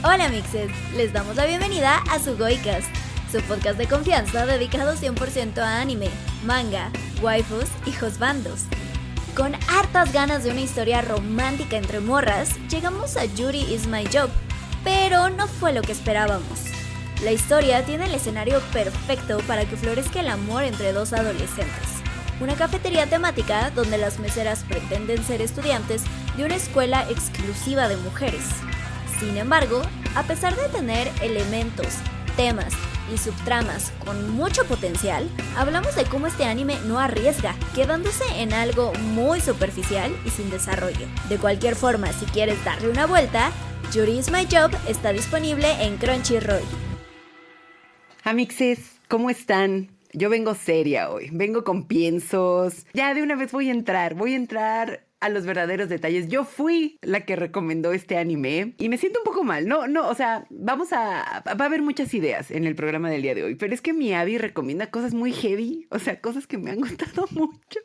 Hola mixes, les damos la bienvenida a Sugoicast, su podcast de confianza dedicado 100% a anime, manga, waifus y juzbandos. Con hartas ganas de una historia romántica entre morras, llegamos a Yuri is My Job, pero no fue lo que esperábamos. La historia tiene el escenario perfecto para que florezca el amor entre dos adolescentes. Una cafetería temática donde las meseras pretenden ser estudiantes de una escuela exclusiva de mujeres. Sin embargo, a pesar de tener elementos, temas y subtramas con mucho potencial, hablamos de cómo este anime no arriesga, quedándose en algo muy superficial y sin desarrollo. De cualquier forma, si quieres darle una vuelta, Yuri is My Job está disponible en Crunchyroll. Amixes, ¿cómo están? Yo vengo seria hoy, vengo con piensos. Ya de una vez voy a entrar a los verdaderos detalles. Yo fui la que recomendó este anime y me siento un poco mal. O sea, va a haber muchas ideas en el programa del día de hoy, pero es que mi Abby recomienda cosas muy heavy, o sea, cosas que me han gustado mucho.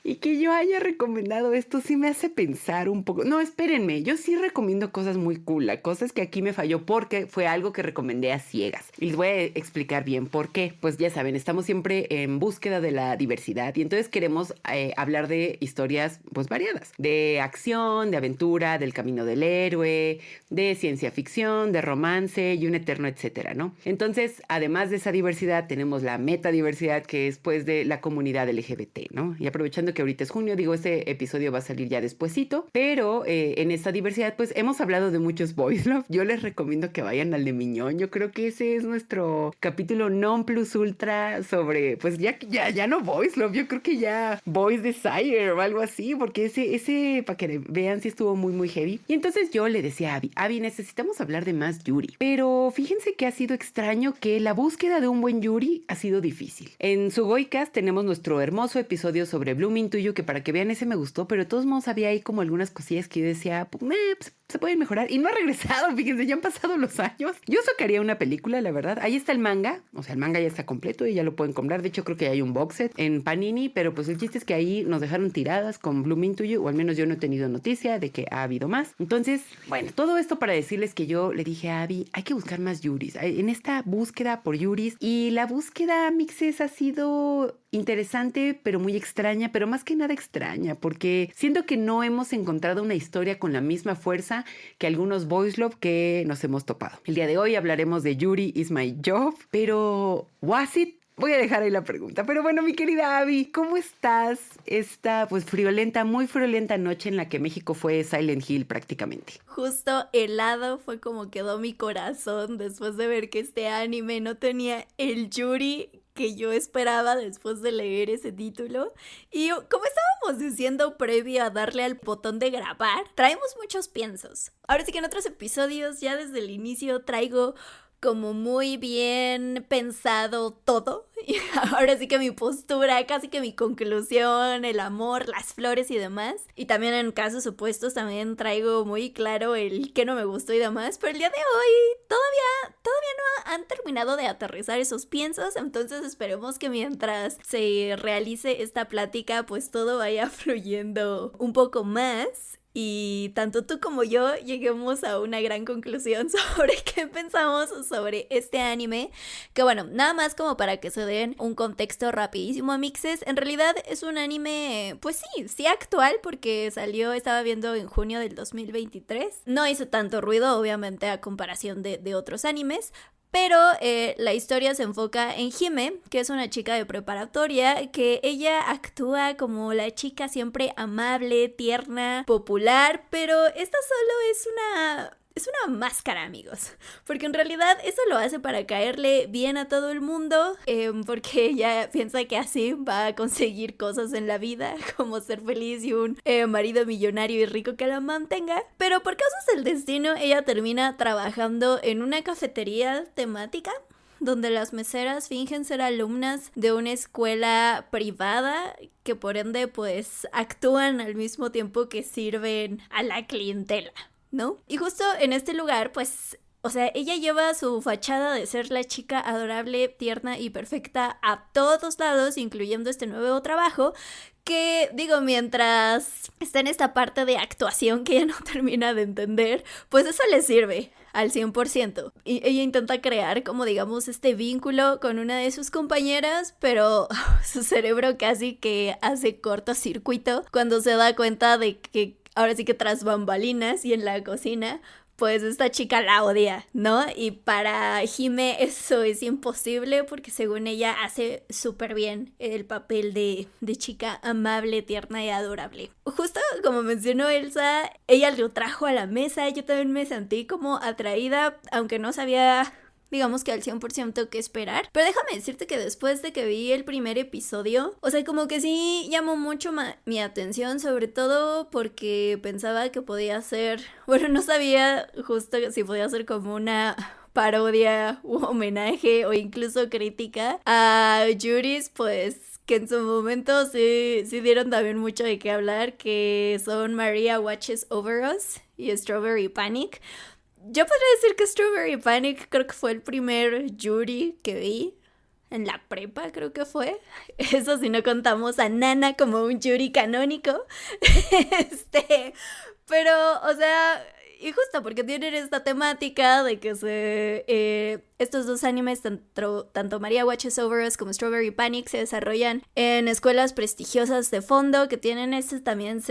Y que yo haya recomendado esto sí me hace pensar un poco. No, espérenme, yo sí recomiendo cosas muy cool, cosas que aquí me falló porque fue algo que recomendé a ciegas. Y les voy a explicar bien por qué. Pues ya saben, estamos siempre en búsqueda de la diversidad y entonces queremos hablar de historias pues variadas. De acción, de aventura, del camino del héroe, de ciencia ficción, de romance y un eterno etcétera, ¿no? Entonces, además de esa diversidad, tenemos la metadiversidad que es pues de la comunidad LGBT, ¿no? Y aprovechando que ahorita es junio, digo, este episodio va a salir ya despuesito, pero en esta diversidad pues hemos hablado de muchos boys love. Yo les recomiendo que vayan al de Miñón. Yo creo que ese es nuestro capítulo non plus ultra sobre, pues ya no boys love, yo creo que ya boys desire o algo así, porque ese para que vean si estuvo muy muy heavy. Y entonces yo le decía a Abby, necesitamos hablar de más Yuri, pero fíjense que ha sido extraño que la búsqueda de un buen Yuri ha sido difícil. En Sugoicast tenemos nuestro hermoso episodio sobre Blooming tuyo, que para que vean ese me gustó, pero de todos modos había ahí como algunas cosillas que yo decía, pues, se pueden mejorar, y no ha regresado, fíjense, ya han pasado los años. Yo sacaría una película, la verdad. Ahí está el manga, o sea, el manga ya está completo y ya lo pueden comprar. De hecho, creo que hay un box set en Panini, pero pues el chiste es que ahí nos dejaron tiradas con Blooming tuyo, o al menos yo no he tenido noticia de que ha habido más. Entonces, bueno, todo esto para decirles que yo le dije a Abby, hay que buscar más Yuris en esta búsqueda por Yuris, y la búsqueda, mixes, ha sido interesante, pero muy extraña, pero más que nada extraña, porque siento que no hemos encontrado una historia con la misma fuerza que algunos boys love que nos hemos topado. El día de hoy hablaremos de Yuri is My Job, pero ¿was it? Voy a dejar ahí la pregunta. Pero bueno, mi querida Abby, ¿cómo estás esta pues muy friolenta noche en la que México fue Silent Hill prácticamente? Justo helado fue como quedó mi corazón después de ver que este anime no tenía el Yuri que yo esperaba después de leer ese título. Y como estábamos diciendo previo a darle al botón de grabar, traemos muchos piensos. Ahora sí que en otros episodios ya desde el inicio traigo como muy bien pensado todo. Y ahora sí que mi postura, casi que mi conclusión, el amor, las flores y demás. Y también en casos opuestos también traigo muy claro el que no me gustó y demás. Pero el día de hoy todavía no han terminado de aterrizar esos piensos. Entonces esperemos que mientras se realice esta plática pues todo vaya fluyendo un poco más. Y tanto tú como yo lleguemos a una gran conclusión sobre qué pensamos sobre este anime. Que bueno, nada más como para que se den un contexto rapidísimo a mixes. En realidad es un anime, pues sí actual, porque estaba viendo en junio del 2023. No hizo tanto ruido, obviamente, a comparación de otros animes. Pero la historia se enfoca en Hime, que es una chica de preparatoria, que ella actúa como la chica siempre amable, tierna, popular, pero esta solo es una máscara, amigos, porque en realidad eso lo hace para caerle bien a todo el mundo, porque ella piensa que así va a conseguir cosas en la vida, como ser feliz y un marido millonario y rico que la mantenga. Pero por causas del destino, ella termina trabajando en una cafetería temática, donde las meseras fingen ser alumnas de una escuela privada que por ende pues actúan al mismo tiempo que sirven a la clientela, ¿no? Y justo en este lugar, pues, O sea, ella lleva su fachada de ser la chica adorable, tierna y perfecta a todos lados, incluyendo este nuevo trabajo, que, digo, mientras está en esta parte de actuación que ella no termina de entender, pues eso le sirve al 100%. Y ella intenta crear, como digamos, este vínculo con una de sus compañeras, pero su cerebro casi que hace cortocircuito cuando se da cuenta de que ahora sí que tras bambalinas y en la cocina, pues esta chica la odia, ¿no? Y para Hime eso es imposible porque según ella hace súper bien el papel de chica amable, tierna y adorable. Justo como mencionó Elsa, ella lo trajo a la mesa, yo también me sentí como atraída, aunque no sabía, digamos que al 100% qué esperar. Pero déjame decirte que después de que vi el primer episodio, o sea, como que sí llamó mucho mi atención, sobre todo porque pensaba que podía ser, bueno, no sabía justo si podía ser como una parodia u homenaje o incluso crítica a Juris, pues que en su momento sí dieron también mucho de qué hablar, que son Maria Watches Over Us y Strawberry Panic. Yo podría decir que Strawberry Panic creo que fue el primer Yuri que vi en la prepa, creo que fue. Eso si no contamos a Nana como un Yuri canónico. Pero, o sea, y justo porque tienen esta temática de que estos dos animes, tanto Maria Watches Over Us como Strawberry Panic, se desarrollan en escuelas prestigiosas de fondo que tienen también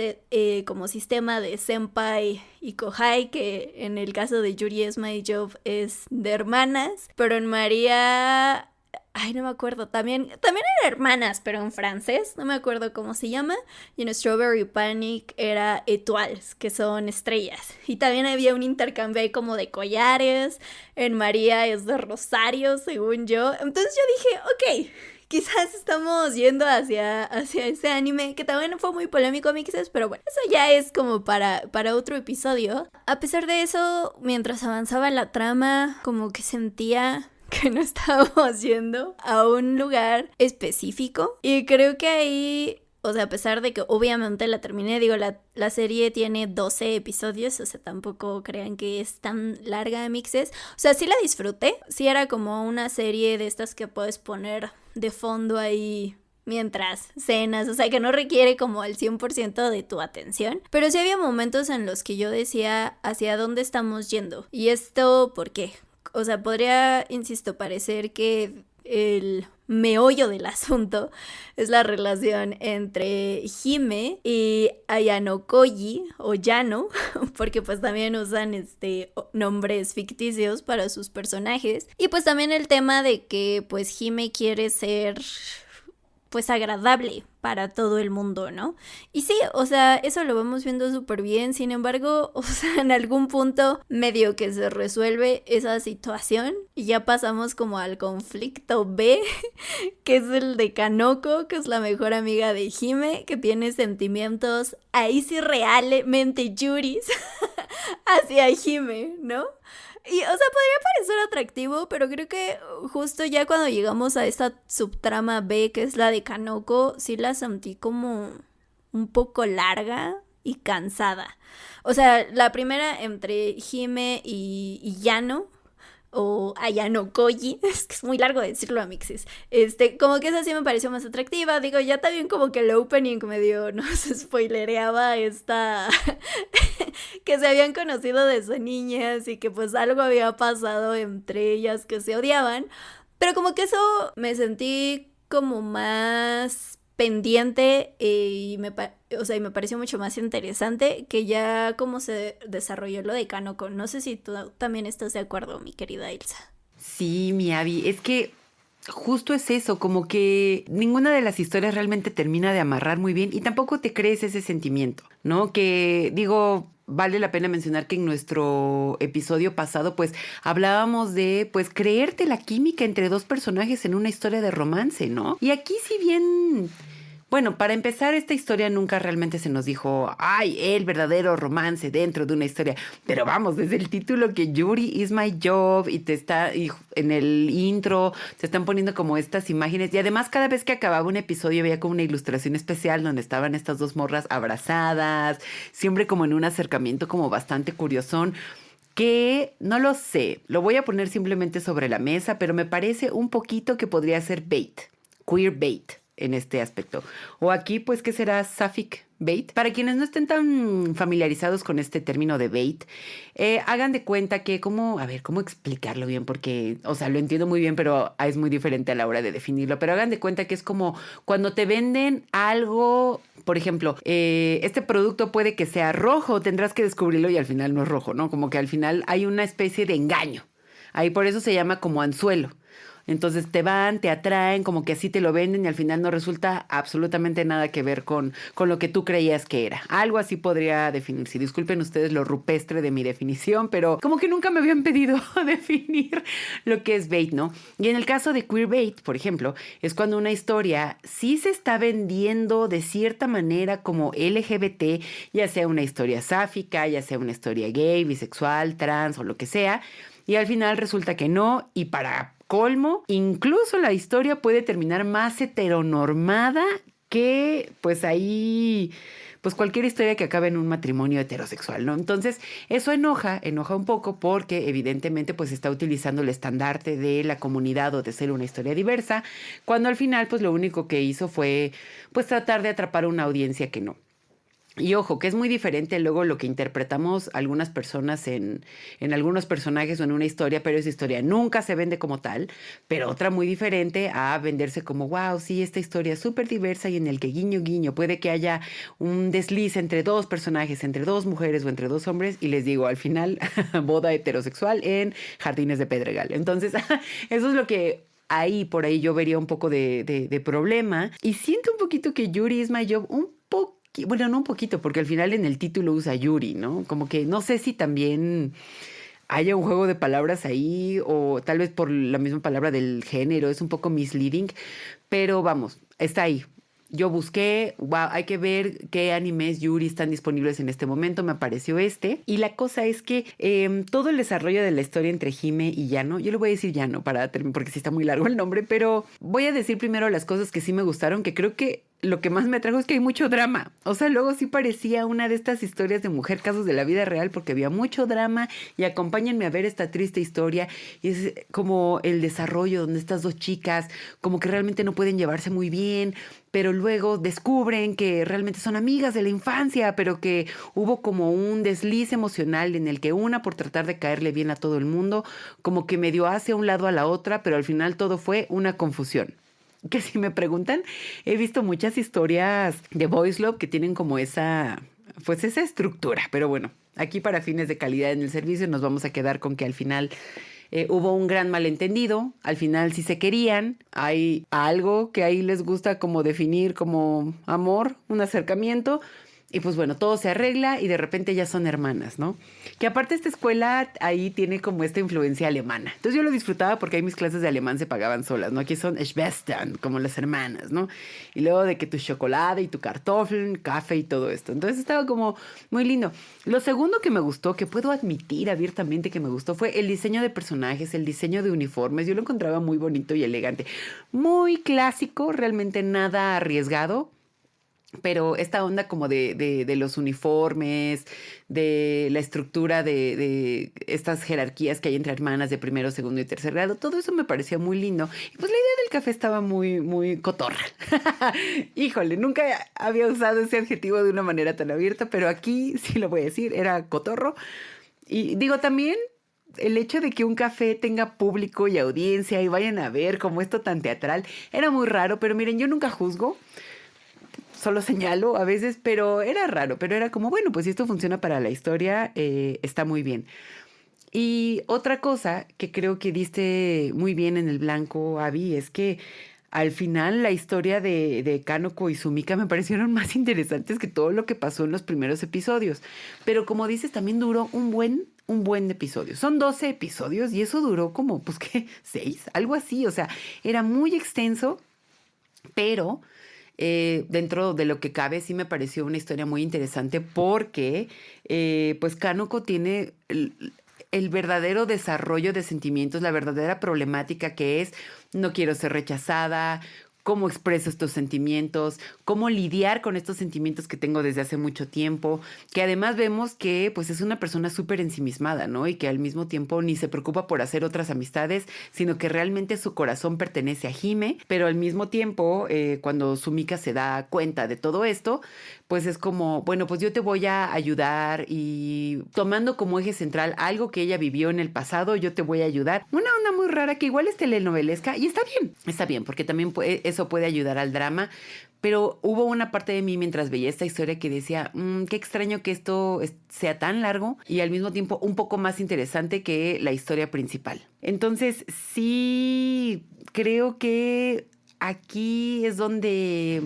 como sistema de senpai y kohai, que en el caso de Yuri is My Job es de hermanas, pero en Maria... Ay, no me acuerdo. También eran hermanas, pero en francés. No me acuerdo cómo se llama. Y en Strawberry Panic era étoiles, que son estrellas. Y también había un intercambio ahí como de collares. En María es de rosarios, según yo. Entonces yo dije, ok, quizás estamos yendo hacia ese anime, que también fue muy polémico, mixes, pero bueno, eso ya es como para otro episodio. A pesar de eso, mientras avanzaba la trama, como que sentía que no estábamos yendo a un lugar específico. Y creo que ahí, o sea, a pesar de que obviamente la terminé, digo, la serie tiene 12 episodios, o sea, tampoco crean que es tan larga, mixes. O sea, sí la disfruté, sí era como una serie de estas que puedes poner de fondo ahí mientras cenas, o sea, que no requiere como el 100% de tu atención. Pero sí había momentos en los que yo decía, ¿hacia dónde estamos yendo? ¿Y esto por qué? O sea, podría, insisto, parecer que el meollo del asunto es la relación entre Hime y Ayano Koji, o Yano, porque pues también usan nombres ficticios para sus personajes. Y pues también el tema de que pues Hime quiere ser pues agradable para todo el mundo, ¿no? Y sí, o sea, eso lo vamos viendo súper bien, sin embargo, o sea, en algún punto medio que se resuelve esa situación y ya pasamos como al conflicto B, que es el de Kanoko, que es la mejor amiga de Hime, que tiene sentimientos ahí sí realmente yuris hacia Hime, ¿no? Y, o sea, podría parecer atractivo, pero creo que justo ya cuando llegamos a esta subtrama B, que es la de Kanoko, sí la sentí como un poco larga y cansada. O sea, la primera entre Hime y Yano, o Ayano Koji, es que es muy largo decirlo a mixes, como que esa sí me pareció más atractiva. Digo, ya también como que el opening medio nos spoilereaba que se habían conocido desde niñas y que pues algo había pasado entre ellas que se odiaban, pero como que eso me sentí como más pendiente y me pareció mucho más interesante que ya como se desarrolló lo de Kanoko. No sé si tú también estás de acuerdo, mi querida Ilsa. Sí, mi Abby, es que justo es eso, como que ninguna de las historias realmente termina de amarrar muy bien y tampoco te crees ese sentimiento, ¿no? Que digo, vale la pena mencionar que en nuestro episodio pasado pues hablábamos de pues creerte la química entre dos personajes en una historia de romance, ¿no? Y aquí si bien... Bueno, para empezar, esta historia nunca realmente se nos dijo, ay, el verdadero romance dentro de una historia. Pero vamos, desde el título que Yuri is my job y en el intro se están poniendo como estas imágenes. Y además cada vez que acababa un episodio había como una ilustración especial donde estaban estas dos morras abrazadas, siempre como en un acercamiento como bastante curiosón. que no lo sé, lo voy a poner simplemente sobre la mesa, pero me parece un poquito que podría ser bait, queer bait en este aspecto. O aquí, pues, ¿qué será sapphic bait? Para quienes no estén tan familiarizados con este término de bait, hagan de cuenta que, a ver, ¿cómo explicarlo bien? Porque, o sea, lo entiendo muy bien, pero es muy diferente a la hora de definirlo. Pero hagan de cuenta que es como cuando te venden algo, por ejemplo, este producto puede que sea rojo, tendrás que descubrirlo y al final no es rojo, ¿no? Como que al final hay una especie de engaño. Ahí por eso se llama como anzuelo. Entonces te van, te atraen, como que así te lo venden y al final no resulta absolutamente nada que ver con lo que tú creías que era. Algo así podría definirse. Disculpen ustedes lo rupestre de mi definición, pero como que nunca me habían pedido definir lo que es bait, ¿no? Y en el caso de queerbait, por ejemplo, es cuando una historia sí se está vendiendo de cierta manera como LGBT, ya sea una historia sáfica, ya sea una historia gay, bisexual, trans o lo que sea, y al final resulta que no, y para colmo, incluso la historia puede terminar más heteronormada que pues ahí, pues cualquier historia que acabe en un matrimonio heterosexual, ¿no? Entonces, eso enoja un poco porque evidentemente pues está utilizando el estandarte de la comunidad o de ser una historia diversa, cuando al final pues lo único que hizo fue pues tratar de atrapar a una audiencia que no. Y ojo, que es muy diferente luego lo que interpretamos algunas personas en algunos personajes o en una historia, pero esa historia nunca se vende como tal, pero otra muy diferente a venderse como, wow, sí, esta historia es súper diversa y en el que guiño, guiño, puede que haya un desliz entre dos personajes, entre dos mujeres o entre dos hombres, y les digo, al final, boda heterosexual en Jardines de Pedregal. Entonces, eso es lo que por ahí yo vería un poco de problema. Y siento un poquito que Yuri is my job un poco. Bueno, no un poquito, porque al final en el título usa Yuri, ¿no? Como que no sé si también haya un juego de palabras ahí o tal vez por la misma palabra del género, es un poco misleading, pero vamos, está ahí. Yo busqué, wow, hay que ver qué animes Yuri están disponibles en este momento, me apareció este. Y la cosa es que todo el desarrollo de la historia entre Hime y Yano, yo le voy a decir Yano para terminar, porque sí está muy largo el nombre, pero voy a decir primero las cosas que sí me gustaron, que creo que lo que más me atrajo es que hay mucho drama. O sea, luego sí parecía una de estas historias de mujer, casos de la vida real, porque había mucho drama y acompáñenme a ver esta triste historia. Y es como el desarrollo donde estas dos chicas como que realmente no pueden llevarse muy bien, pero luego descubren que realmente son amigas de la infancia, pero que hubo como un desliz emocional en el que una, por tratar de caerle bien a todo el mundo, como que medio hace un lado a la otra, pero al final todo fue una confusión. Que si me preguntan, he visto muchas historias de Boys Love que tienen como pues esa estructura, pero bueno, aquí para fines de calidad en el servicio nos vamos a quedar con que al final hubo un gran malentendido, al final sí se querían, hay algo que ahí les gusta como definir como amor, un acercamiento. Y pues bueno, todo se arregla y de repente ya son hermanas, ¿no? Que aparte esta escuela ahí tiene como esta influencia alemana. Entonces yo lo disfrutaba porque ahí mis clases de alemán se pagaban solas, ¿no? Aquí son Schwestern, como las hermanas, ¿no? Y luego de que tu chocolate y tu kartoffeln, café y todo esto. Entonces estaba como muy lindo. Lo segundo que me gustó, que puedo admitir abiertamente que me gustó, fue el diseño de personajes, el diseño de uniformes. Yo lo encontraba muy bonito y elegante. Muy clásico, realmente nada arriesgado. Pero esta onda como de los uniformes, de la estructura de estas jerarquías que hay entre hermanas de primero, segundo y tercer grado, todo eso me parecía muy lindo. Y pues la idea del café estaba muy, muy cotorra. Híjole, nunca había usado ese adjetivo de una manera tan abierta, pero aquí sí lo voy a decir, era cotorro. Y digo también el hecho de que un café tenga público y audiencia y vayan a ver como esto tan teatral, era muy raro, pero miren, yo nunca juzgo. Solo señalo a veces, pero era raro, pero era como, bueno, pues si esto funciona para la historia, está muy bien. Y otra cosa que creo que diste muy bien en el blanco, Abby, es que al final la historia de Kanoko y Sumika me parecieron más interesantes que todo lo que pasó en los primeros episodios. Pero como dices, también duró un buen episodio. Son 12 episodios y eso duró como, pues, ¿qué? 6, algo así. O sea, era muy extenso, pero dentro de lo que cabe sí me pareció una historia muy interesante porque pues Kanoko tiene el verdadero desarrollo de sentimientos, la verdadera problemática que es no quiero ser rechazada, cómo expreso estos sentimientos, cómo lidiar con estos sentimientos que tengo desde hace mucho tiempo, que además vemos que pues es una persona súper ensimismada, ¿no? Y que al mismo tiempo ni se preocupa por hacer otras amistades, sino que realmente su corazón pertenece a Hime, pero al mismo tiempo, cuando Sumika se da cuenta de todo esto, pues es como, bueno, pues yo te voy a ayudar y tomando como eje central algo que ella vivió en el pasado, yo te voy a ayudar. Una onda muy rara que igual es telenovelesca y está bien, porque también eso puede ayudar al drama, pero hubo una parte de mí mientras veía esta historia que decía, qué extraño que esto sea tan largo y al mismo tiempo un poco más interesante que la historia principal. Entonces, sí, creo que aquí es donde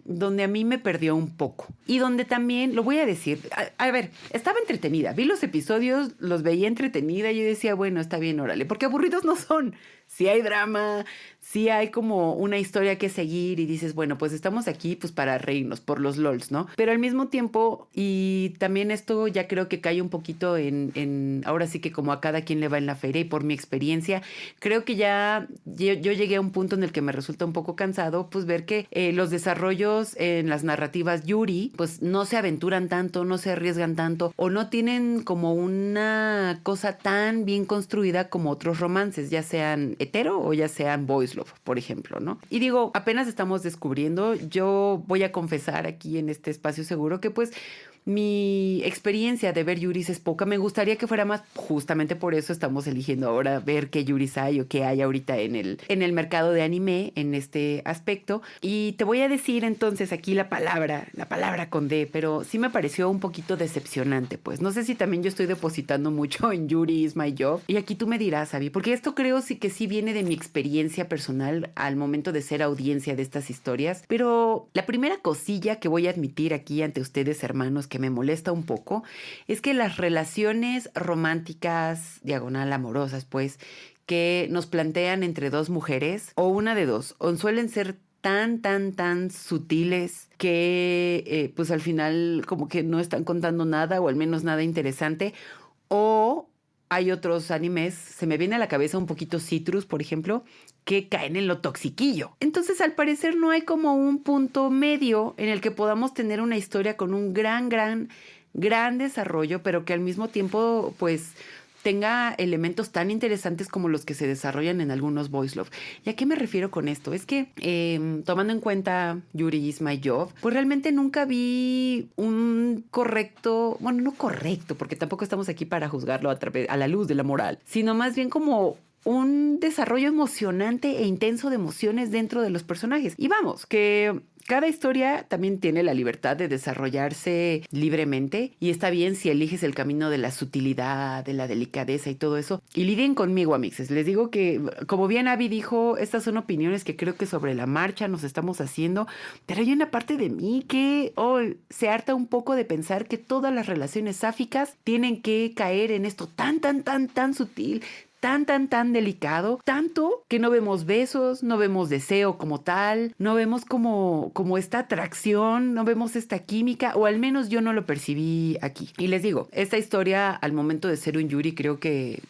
a mí me perdió un poco. Y donde también, lo voy a decir, a ver, estaba entretenida. Vi los episodios, los veía entretenida y yo decía, bueno, está bien, órale, porque aburridos no son. Sí hay drama, sí hay como una historia que seguir y dices, bueno, pues estamos aquí pues para reírnos por los LOLs, ¿no? Pero al mismo tiempo, y también esto ya creo que cae un poquito ahora sí que como a cada quien le va en la feria y por mi experiencia, creo que ya yo llegué a un punto en el que me resulta un poco cansado pues ver que los desarrollos en las narrativas Yuri pues no se aventuran tanto, no se arriesgan tanto o no tienen como una cosa tan bien construida como otros romances, ya sean hetero o ya sean boys love, por ejemplo, ¿no? Y digo, apenas estamos descubriendo, yo voy a confesar aquí en este espacio seguro que pues mi experiencia de ver Yuris es poca. Me gustaría que fuera más. Justamente por eso estamos eligiendo ahora ver qué Yuris hay o qué hay ahorita en el mercado de anime en este aspecto. Y te voy a decir entonces aquí la palabra con D, pero sí me pareció un poquito decepcionante, pues. No sé si también yo estoy depositando mucho en Yuri is my job. Y aquí tú me dirás, Abby, porque esto creo sí que sí viene de mi experiencia personal al momento de ser audiencia de estas historias. Pero la primera cosilla que voy a admitir aquí ante ustedes, hermanos, que me molesta un poco, es que las relaciones románticas, diagonal amorosas, pues, que nos plantean entre dos mujeres, o una de dos, o suelen ser tan sutiles que pues al final como que no están contando nada, o al menos nada interesante, o hay otros animes, se me viene a la cabeza un poquito Citrus, por ejemplo, que caen en lo toxiquillo. Entonces, al parecer, no hay como un punto medio en el que podamos tener una historia con un gran desarrollo, pero que al mismo tiempo, pues, tenga elementos tan interesantes como los que se desarrollan en algunos boys love. ¿Y a qué me refiero con esto? Es que tomando en cuenta Yuri is my job, pues realmente nunca vi un correcto, bueno, no correcto, porque tampoco estamos aquí para juzgarlo a la luz de la moral, sino más bien como un desarrollo emocionante e intenso de emociones dentro de los personajes. Y vamos, que cada historia también tiene la libertad de desarrollarse libremente y está bien si eliges el camino de la sutilidad, de la delicadeza y todo eso. Y lidien conmigo, amixes. Les digo que, como bien Abby dijo, estas son opiniones que creo que sobre la marcha nos estamos haciendo, pero hay una parte de mí que se harta un poco de pensar que todas las relaciones sáficas tienen que caer en esto tan sutil, tan delicado, tanto que no vemos besos, no vemos deseo como tal, no vemos como esta atracción, no vemos esta química, o al menos yo no lo percibí aquí. Y les digo, esta historia al momento de ser un Yuri creo que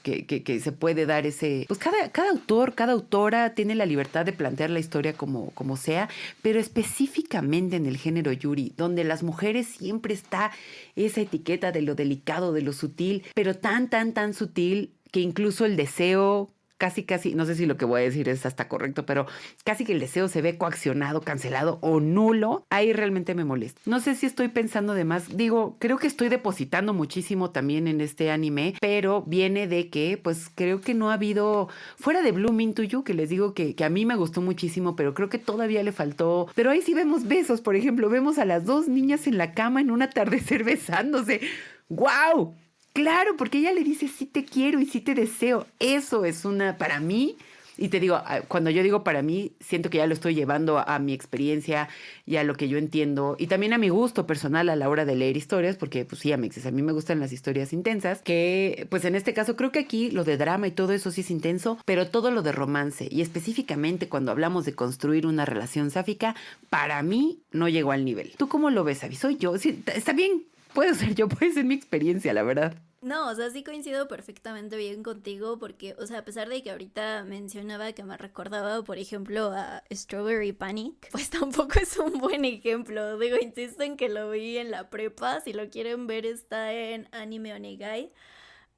se puede dar ese... Pues cada autor, cada autora tiene la libertad de plantear la historia como sea, pero específicamente en el género Yuri, donde las mujeres siempre está esa etiqueta de lo delicado, de lo sutil, pero tan sutil que incluso el deseo, casi, no sé si lo que voy a decir es hasta correcto, pero casi que el deseo se ve coaccionado, cancelado o nulo, ahí realmente me molesta. No sé si estoy pensando de más, digo, creo que estoy depositando muchísimo también en este anime, pero viene de que, pues creo que no ha habido, fuera de Blooming to You, que les digo que a mí me gustó muchísimo, pero creo que todavía le faltó, pero ahí sí vemos besos, por ejemplo, vemos a las dos niñas en la cama en un atardecer besándose. ¡Guau! Claro, porque ella le dice sí te quiero y sí te deseo. Eso es para mí, y te digo, cuando yo digo para mí, siento que ya lo estoy llevando a mi experiencia y a lo que yo entiendo, y también a mi gusto personal a la hora de leer historias, porque pues sí, amixes, a mí me gustan las historias intensas, que pues en este caso creo que aquí lo de drama y todo eso sí es intenso, pero todo lo de romance, y específicamente cuando hablamos de construir una relación sáfica, para mí no llegó al nivel. ¿Tú cómo lo ves, Abby? Soy yo, sí, está bien. Puede ser yo, puede ser mi experiencia, la verdad. No, o sea, sí coincido perfectamente bien contigo porque, o sea, a pesar de que ahorita mencionaba que me recordaba, por ejemplo, a Strawberry Panic, pues tampoco es un buen ejemplo. Digo, insisto en que lo vi en la prepa, si lo quieren ver está en Anime Onegai,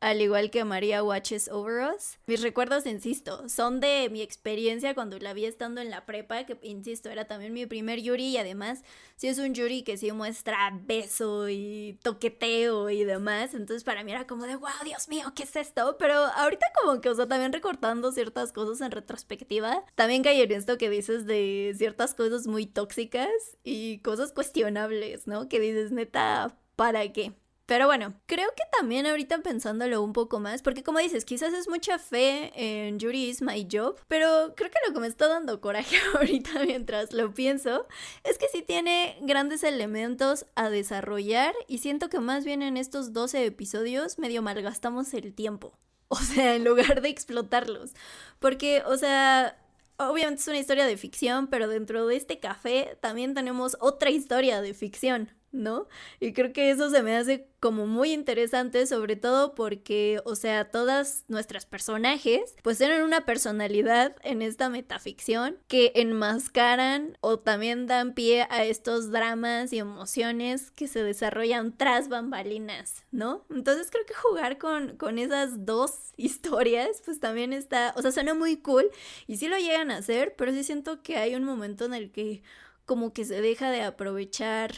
al igual que María Watches Over Us. Mis recuerdos, insisto, son de mi experiencia cuando la vi estando en la prepa, que, insisto, era también mi primer yuri y además sí es un yuri que sí muestra beso y toqueteo y demás, entonces para mí era como de, wow, Dios mío, ¿qué es esto? Pero ahorita como que, o sea, también recortando ciertas cosas en retrospectiva, también caí en esto que dices de ciertas cosas muy tóxicas y cosas cuestionables, ¿no? Que dices, neta, ¿para qué? Pero bueno, creo que también ahorita pensándolo un poco más, porque como dices, quizás es mucha fe en Yuri is my job, pero creo que lo que me está dando coraje ahorita mientras lo pienso es que sí tiene grandes elementos a desarrollar y siento que más bien en estos 12 episodios medio malgastamos el tiempo. O sea, en lugar de explotarlos. Porque, o sea, obviamente es una historia de ficción, pero dentro de este café también tenemos otra historia de ficción, ¿no? Y creo que eso se me hace como muy interesante, sobre todo porque, o sea, todas nuestras personajes pues tienen una personalidad en esta metaficción que enmascaran o también dan pie a estos dramas y emociones que se desarrollan tras bambalinas, ¿no? Entonces creo que jugar con esas dos historias pues también está, o sea, suena muy cool y sí lo llegan a hacer, pero sí siento que hay un momento en el que como que se deja de aprovechar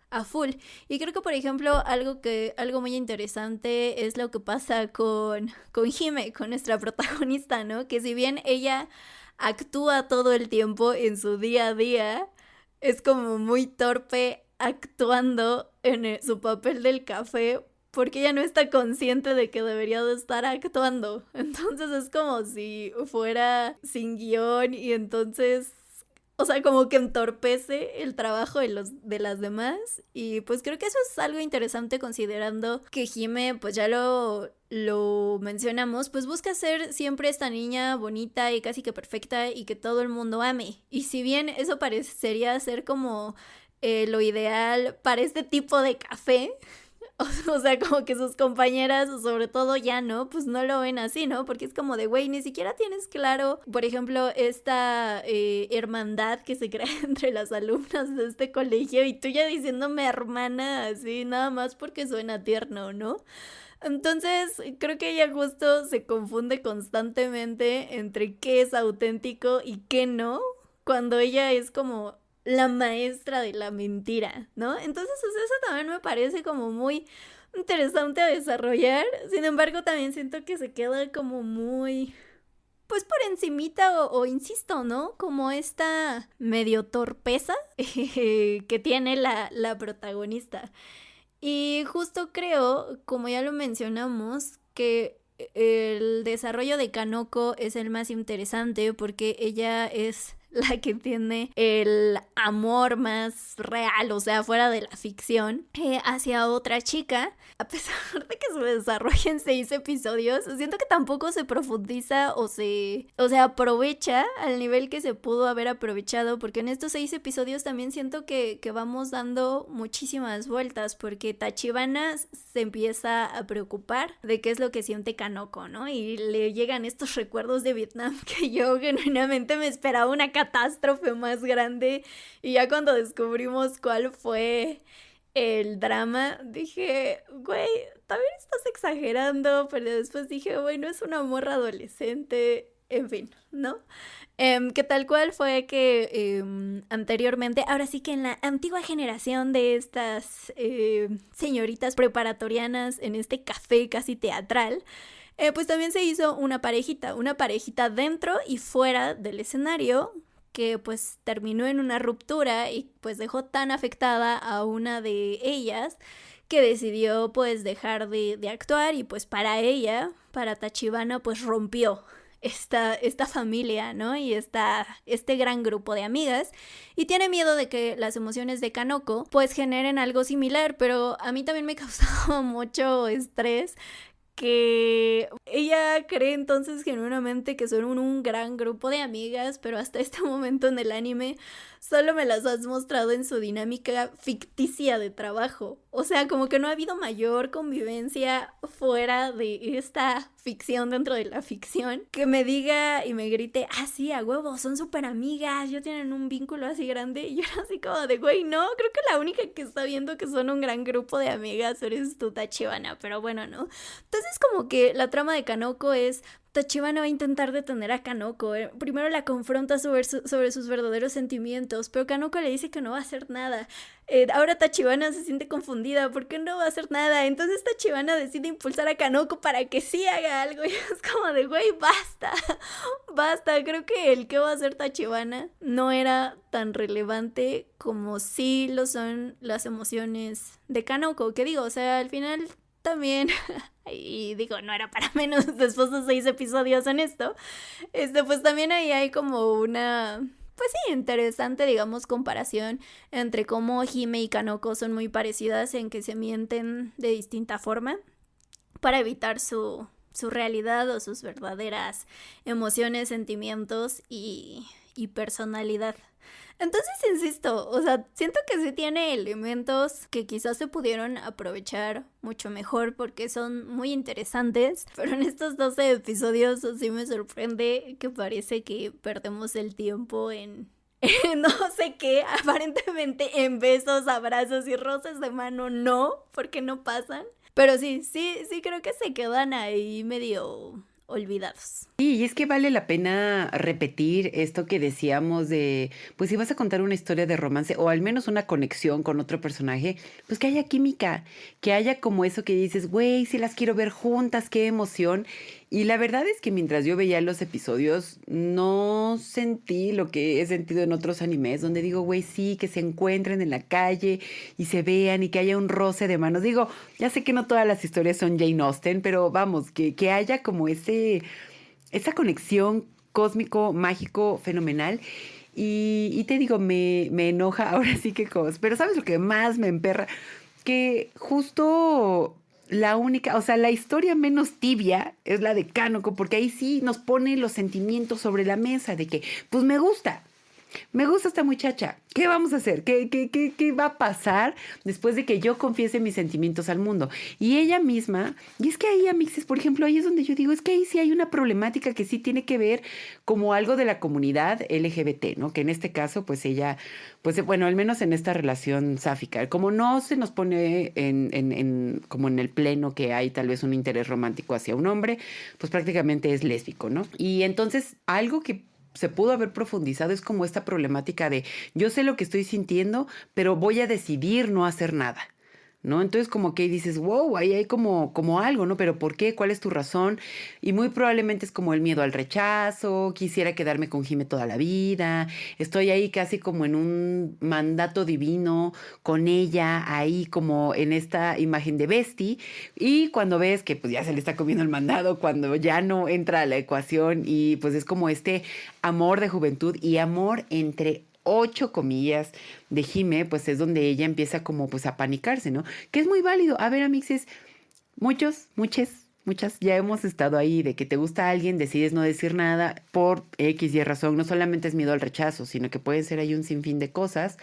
a full. Y creo que, por ejemplo, algo muy interesante es lo que pasa con Hime, con nuestra protagonista, ¿no? Que si bien ella actúa todo el tiempo en su día a día, es como muy torpe actuando en su papel del café porque ella no está consciente de que debería de estar actuando. Entonces es como si fuera sin guión y entonces, o sea, como que entorpece el trabajo de las demás. Y pues creo que eso es algo interesante considerando que Hime, pues ya lo mencionamos, pues busca ser siempre esta niña bonita y casi que perfecta y que todo el mundo ame. Y si bien eso parecería ser como lo ideal para este tipo de café, o sea, como que sus compañeras, sobre todo ya no, pues no lo ven así, ¿no? Porque es como de, güey, ni siquiera tienes claro, por ejemplo, esta hermandad que se crea entre las alumnas de este colegio y tú ya diciéndome hermana así, nada más porque suena tierno, ¿no? Entonces, creo que ella justo se confunde constantemente entre qué es auténtico y qué no, cuando ella es como la maestra de la mentira, ¿no? Entonces, o sea, eso también me parece como muy interesante a desarrollar. Sin embargo, también siento que se queda como muy, pues por encimita o insisto, ¿no? Como esta medio torpeza que tiene la protagonista. Y justo creo, como ya lo mencionamos, que el desarrollo de Kanoko es el más interesante porque ella es la que tiene el amor más real, o sea, fuera de la ficción, hacia otra chica. A pesar de que se desarrolla en 6 episodios, siento que tampoco se profundiza o se aprovecha al nivel que se pudo haber aprovechado, porque en estos 6 episodios también siento que vamos dando muchísimas vueltas, porque Tachibana se empieza a preocupar de qué es lo que siente Kanoko, ¿no? Y le llegan estos recuerdos de Vietnam que yo genuinamente me esperaba una catástrofe más grande, y ya cuando descubrimos cuál fue el drama, dije, güey, también estás exagerando, pero después dije, bueno, es una morra adolescente, en fin, ¿no? Que tal cual fue que anteriormente, ahora sí que en la antigua generación de estas señoritas preparatorianas en este café casi teatral, pues también se hizo una parejita dentro y fuera del escenario, que pues terminó en una ruptura y pues dejó tan afectada a una de ellas que decidió pues dejar de actuar, y pues para ella, para Tachibana, pues rompió esta familia, ¿no? Y este gran grupo de amigas, y tiene miedo de que las emociones de Kanoko pues generen algo similar, pero a mí también me causaba mucho estrés que ella cree entonces genuinamente que son un gran grupo de amigas, pero hasta este momento en el anime solo me las has mostrado en su dinámica ficticia de trabajo. O sea, como que no ha habido mayor convivencia fuera de esta ficción dentro de la ficción. Que me diga y me grite, ah, sí, a huevo, son súper amigas, ya tienen un vínculo así grande. Y yo era así como de, güey, no, creo que la única que está viendo que son un gran grupo de amigas eres tú, Tachibana. Pero bueno, ¿no? Entonces como que la trama de Kanoko es... Tachibana va a intentar detener a Kanoko. Primero la confronta sobre sus verdaderos sentimientos, pero Kanoko le dice que no va a hacer nada. Ahora Tachibana se siente confundida, ¿por qué no va a hacer nada? Entonces Tachibana decide impulsar a Kanoko para que sí haga algo. Y es como de, güey, basta, basta. Creo que el que va a hacer Tachibana no era tan relevante como sí lo son las emociones de Kanoko. Que digo, o sea, al final... también, y digo, no era para menos después de 6 episodios en esto, pues también ahí hay como una, pues sí, interesante, digamos, comparación entre cómo Hime y Kanoko son muy parecidas en que se mienten de distinta forma para evitar su realidad o sus verdaderas emociones, sentimientos y personalidad. Entonces, insisto, o sea, siento que sí tiene elementos que quizás se pudieron aprovechar mucho mejor porque son muy interesantes, pero en estos 12 episodios sí me sorprende que parece que perdemos el tiempo en no sé qué, aparentemente en besos, abrazos y roces de mano no, porque no pasan, pero sí creo que se quedan ahí medio... olvidados. Sí, y es que vale la pena repetir esto que decíamos de, pues si vas a contar una historia de romance o al menos una conexión con otro personaje, pues que haya química, que haya como eso que dices, güey, si las quiero ver juntas, qué emoción. Y la verdad es que mientras yo veía los episodios, no sentí lo que he sentido en otros animes, donde digo, güey, sí, que se encuentren en la calle y se vean y que haya un roce de manos. Digo, ya sé que no todas las historias son Jane Austen, pero vamos, que haya como esa conexión cósmico, mágico, fenomenal. Y te digo, me enoja ahora sí que cosas. Pero ¿sabes lo que más me emperra? Que justo la única, o sea, la historia menos tibia es la de Kanoko, porque ahí sí nos pone los sentimientos sobre la mesa de que, pues me gusta esta muchacha. ¿Qué vamos a hacer? ¿Qué va a pasar después de que yo confiese mis sentimientos al mundo? Y ella misma, y es que ahí, Amixes, por ejemplo, ahí es donde yo digo, es que ahí sí hay una problemática que sí tiene que ver como algo de la comunidad LGBT, ¿no? Que en este caso, pues ella, pues bueno, al menos en esta relación sáfica, como no se nos pone como en el pleno que hay tal vez un interés romántico hacia un hombre, pues prácticamente es lésbico, ¿no? Y entonces algo que se pudo haber profundizado es como esta problemática de yo sé lo que estoy sintiendo, pero voy a decidir no hacer nada, ¿no? Entonces como que dices, wow, ahí hay como algo, ¿no? Pero ¿por qué? ¿Cuál es tu razón? Y muy probablemente es como el miedo al rechazo, quisiera quedarme con Jime toda la vida, estoy ahí casi como en un mandato divino con ella, ahí como en esta imagen de Bestie, y cuando ves que pues ya se le está comiendo el mandado, cuando ya no entra a la ecuación y pues es como este amor de juventud y amor entre 8 comillas de Jime, pues es donde ella empieza como pues a panicarse, ¿no? Que es muy válido. A ver, amixes, muchas, ya hemos estado ahí de que te gusta alguien, decides no decir nada por X y razón. No solamente es miedo al rechazo, sino que puede ser ahí un sinfín de cosas.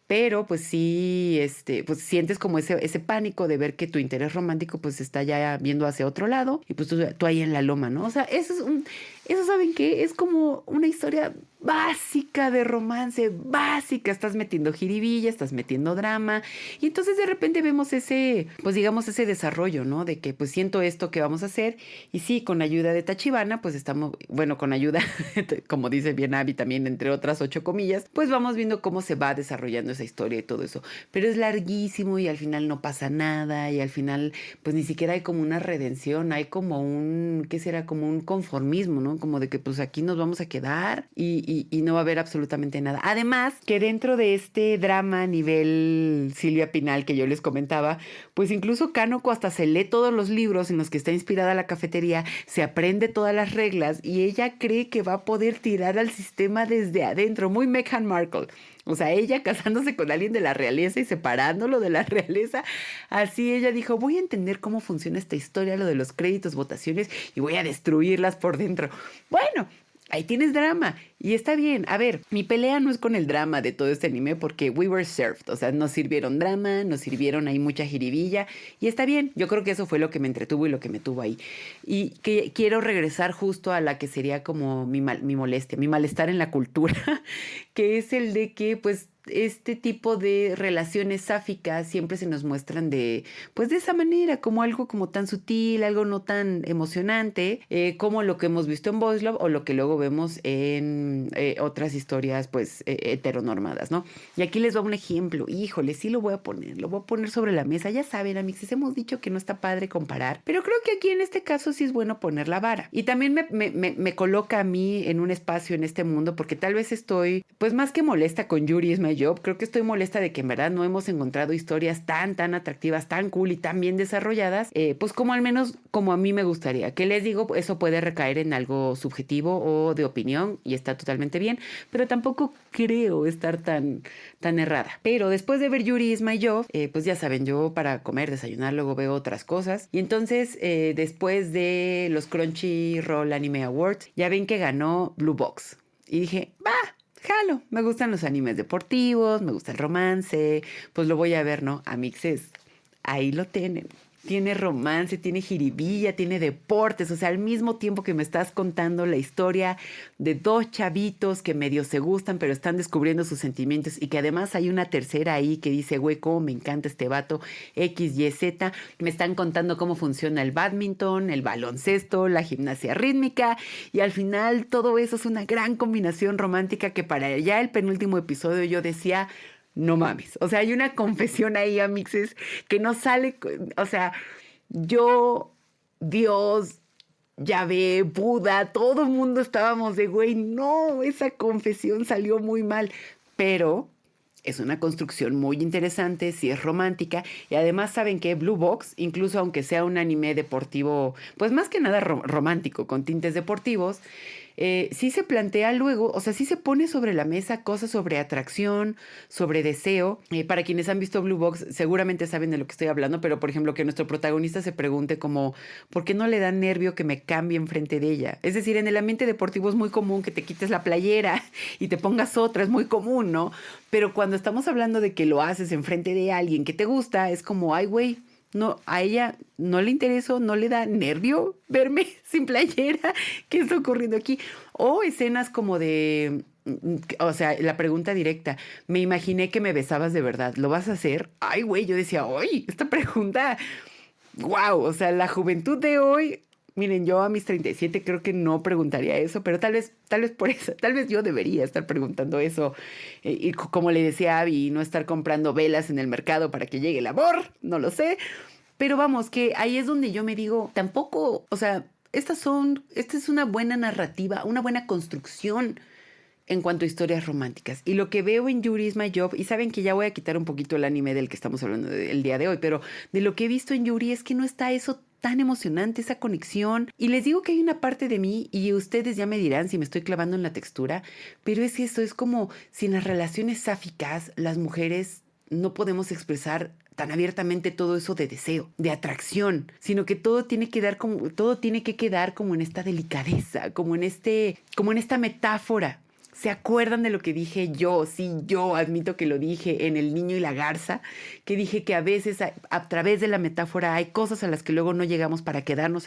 Pero pues sí, pues sientes como ese pánico de ver que tu interés romántico pues está ya viendo hacia otro lado y pues tú ahí en la loma, ¿no? O sea, eso ¿saben qué? Es como una historia básica de romance, básica. Estás metiendo jiribilla, estás metiendo drama y entonces de repente vemos pues digamos ese desarrollo, ¿no? De que pues siento esto que vamos a hacer y sí, con ayuda de Tachibana, pues estamos, bueno, con ayuda, como dice bien Abby también, entre otras 8 comillas, pues vamos viendo cómo se va desarrollando esa historia y todo eso. Pero es larguísimo y al final no pasa nada y al final pues ni siquiera hay como una redención, hay como ¿qué será? Como un conformismo, ¿no? Como de que pues aquí nos vamos a quedar y no va a haber absolutamente nada. Además, que dentro de este drama a nivel Silvia Pinal que yo les comentaba, pues incluso Kanoko hasta se lee todos los libros en los que está inspirada la cafetería, se aprende todas las reglas y ella cree que va a poder tirar al sistema desde adentro, muy Meghan Markle. O sea, ella casándose con alguien de la realeza y separándolo de la realeza. Así ella dijo, voy a entender cómo funciona esta historia, lo de los créditos, votaciones, y voy a destruirlas por dentro. Bueno, ahí tienes drama y está bien. A ver, mi pelea no es con el drama de todo este anime porque we were served, o sea, nos sirvieron drama, nos sirvieron ahí mucha jiribilla y está bien. Yo creo que eso fue lo que me entretuvo y lo que me tuvo ahí. Y que quiero regresar justo a la que sería como mi molestia, mi malestar en la cultura, que es el de que pues este tipo de relaciones sáficas siempre se nos muestran pues de esa manera, como algo como tan sutil, algo no tan emocionante, como lo que hemos visto en Boys Love o lo que luego vemos en otras historias, pues, heteronormadas, ¿no? Y aquí les va un ejemplo. Híjole, sí lo voy a poner sobre la mesa. Ya saben, amigos, hemos dicho que no está padre comparar, pero creo que aquí en este caso sí es bueno poner la vara. Y también me coloca a mí en un espacio en este mundo, porque tal vez estoy, pues, más que molesta con Yuri is my job, creo que estoy molesta de que en verdad no hemos encontrado historias tan atractivas, tan cool y tan bien desarrolladas, pues como al menos como a mí me gustaría. Que les digo, eso puede recaer en algo subjetivo o de opinión y está totalmente bien, pero tampoco creo estar tan errada. Pero después de ver Yuri is my job, pues ya saben, yo para comer, desayunar, luego veo otras cosas. Y entonces, después de los Crunchyroll Anime Awards, ya ven que ganó Blue Box. Y dije, va, jalo, me gustan los animes deportivos, me gusta el romance, pues lo voy a ver, ¿no? Amixes, ahí lo tienen. Tiene romance, tiene jiribilla, tiene deportes, o sea, al mismo tiempo que me estás contando la historia de dos chavitos que medio se gustan, pero están descubriendo sus sentimientos y que además hay una tercera ahí que dice, güey, cómo me encanta este vato, X, Y, Z, me están contando cómo funciona el bádminton, el baloncesto, la gimnasia rítmica y al final todo eso es una gran combinación romántica que para ya el penúltimo episodio yo decía, no mames, o sea, hay una confesión ahí, amixes, que no sale, o sea, yo, Dios, Yahvé, Buda, todo el mundo estábamos de, güey, no, esa confesión salió muy mal, pero es una construcción muy interesante, sí es romántica, y además saben que Blue Box, incluso aunque sea un anime deportivo, pues más que nada romántico, con tintes deportivos, sí se plantea luego, o sea, sí se pone sobre la mesa cosas sobre atracción, sobre deseo. Para quienes han visto Blue Box, seguramente saben de lo que estoy hablando, pero por ejemplo, que nuestro protagonista se pregunte como, ¿por qué no le da nervio que me cambie enfrente de ella? Es decir, en el ambiente deportivo es muy común que te quites la playera y te pongas otra, es muy común, ¿no? Pero cuando estamos hablando de que lo haces enfrente de alguien que te gusta, es como, ay, güey, no, a ella no le interesó, no le da nervio verme sin playera. ¿Qué está ocurriendo aquí? O escenas como de, o sea, la pregunta directa, me imaginé que me besabas de verdad, ¿lo vas a hacer? Ay, güey, yo decía, oye, esta pregunta, wow, o sea, la juventud de hoy, miren, yo a mis 37 creo que no preguntaría eso, pero tal vez por eso, tal vez yo debería estar preguntando eso. Y como le decía a Abby, no estar comprando velas en el mercado para que llegue el amor, no lo sé. Pero vamos, que ahí es donde yo me digo, tampoco, o sea, esta es una buena narrativa, una buena construcción en cuanto a historias románticas. Y lo que veo en Yuri is my job, y saben que ya voy a quitar un poquito el anime del que estamos hablando el día de hoy, pero de lo que he visto en Yuri es que no está eso tan emocionante, esa conexión. Y les digo que hay una parte de mí, y ustedes ya me dirán si me estoy clavando en la textura, pero es eso, es como si en las relaciones sáficas las mujeres no podemos expresar tan abiertamente todo eso de deseo, de atracción, sino que todo tiene que quedar como en esta delicadeza, como en esta metáfora. ¿Se acuerdan de lo que dije yo? Sí, yo admito que lo dije en El niño y la garza, que dije que a veces a través de la metáfora hay cosas a las que luego no llegamos para quedarnos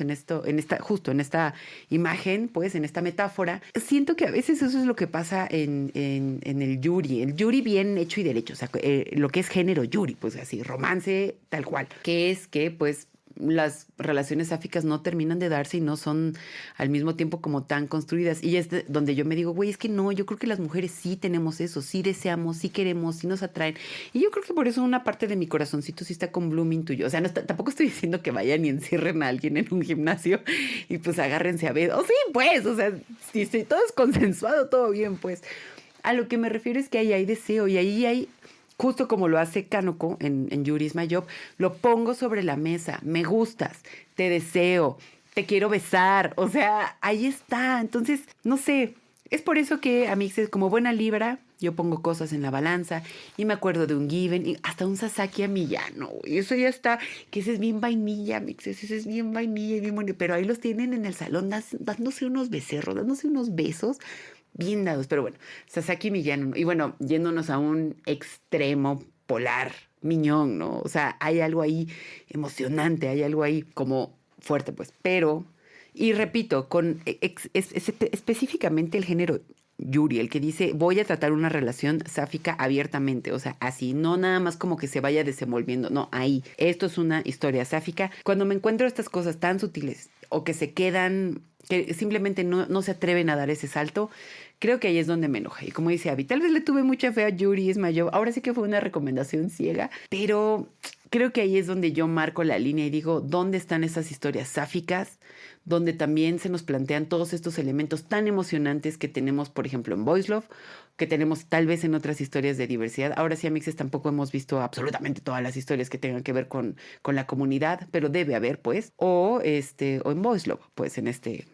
justo en esta imagen, pues en esta metáfora. Siento que a veces eso es lo que pasa en el Yuri bien hecho y derecho, o sea, lo que es género Yuri, pues así, romance tal cual, que es que pues las relaciones sáficas no terminan de darse y no son al mismo tiempo como tan construidas. Y es donde yo me digo, güey, es que no, yo creo que las mujeres sí tenemos eso, sí deseamos, sí queremos, sí nos atraen. Y yo creo que por eso una parte de mi corazoncito sí está con Blooming tuyo. O sea, tampoco estoy diciendo que vayan y encierren a alguien en un gimnasio y pues agárrense a ver. O sí, pues, o sea, si todo es consensuado, todo bien, pues. A lo que me refiero es que ahí hay deseo y ahí hay, justo como lo hace Kanoko en Yuri is my job, lo pongo sobre la mesa, me gustas, te deseo, te quiero besar, o sea, ahí está. Entonces, no sé, Es por eso que, amixes, como buena Libra, yo pongo cosas en la balanza y me acuerdo de un Given y hasta un Sasaki Amiyano. Y eso ya está, que ese es bien vainilla, amixes, ese es bien vainilla y bien bonito. Pero ahí los tienen en el salón dándose unos becerros, dándose unos besos bien dados. Pero bueno, Sasaki Miyano. Y bueno, yéndonos a un extremo polar, Miñón, ¿no? O sea, hay algo ahí emocionante, hay algo ahí como fuerte, pues. Pero, y repito, específicamente el género Yuri, el que dice, voy a tratar una relación sáfica abiertamente, o sea, así, no nada más como que se vaya desenvolviendo, no, ahí, esto es una historia sáfica. Cuando me encuentro estas cosas tan sutiles o que se quedan, que simplemente no se atreven a dar ese salto, creo que ahí es donde me enoja. Y como dice Abby, tal vez le tuve mucha fe a Yuri Ismayov, ahora sí que fue una recomendación ciega, pero creo que ahí es donde yo marco la línea y digo, ¿dónde están esas historias sáficas? Donde también se nos plantean todos estos elementos tan emocionantes que tenemos, por ejemplo, en Boys Love, que tenemos tal vez en otras historias de diversidad. Ahora sí, amixes, tampoco hemos visto absolutamente todas las historias que tengan que ver con la comunidad, pero debe haber, pues, o en Boys Love, pues, en este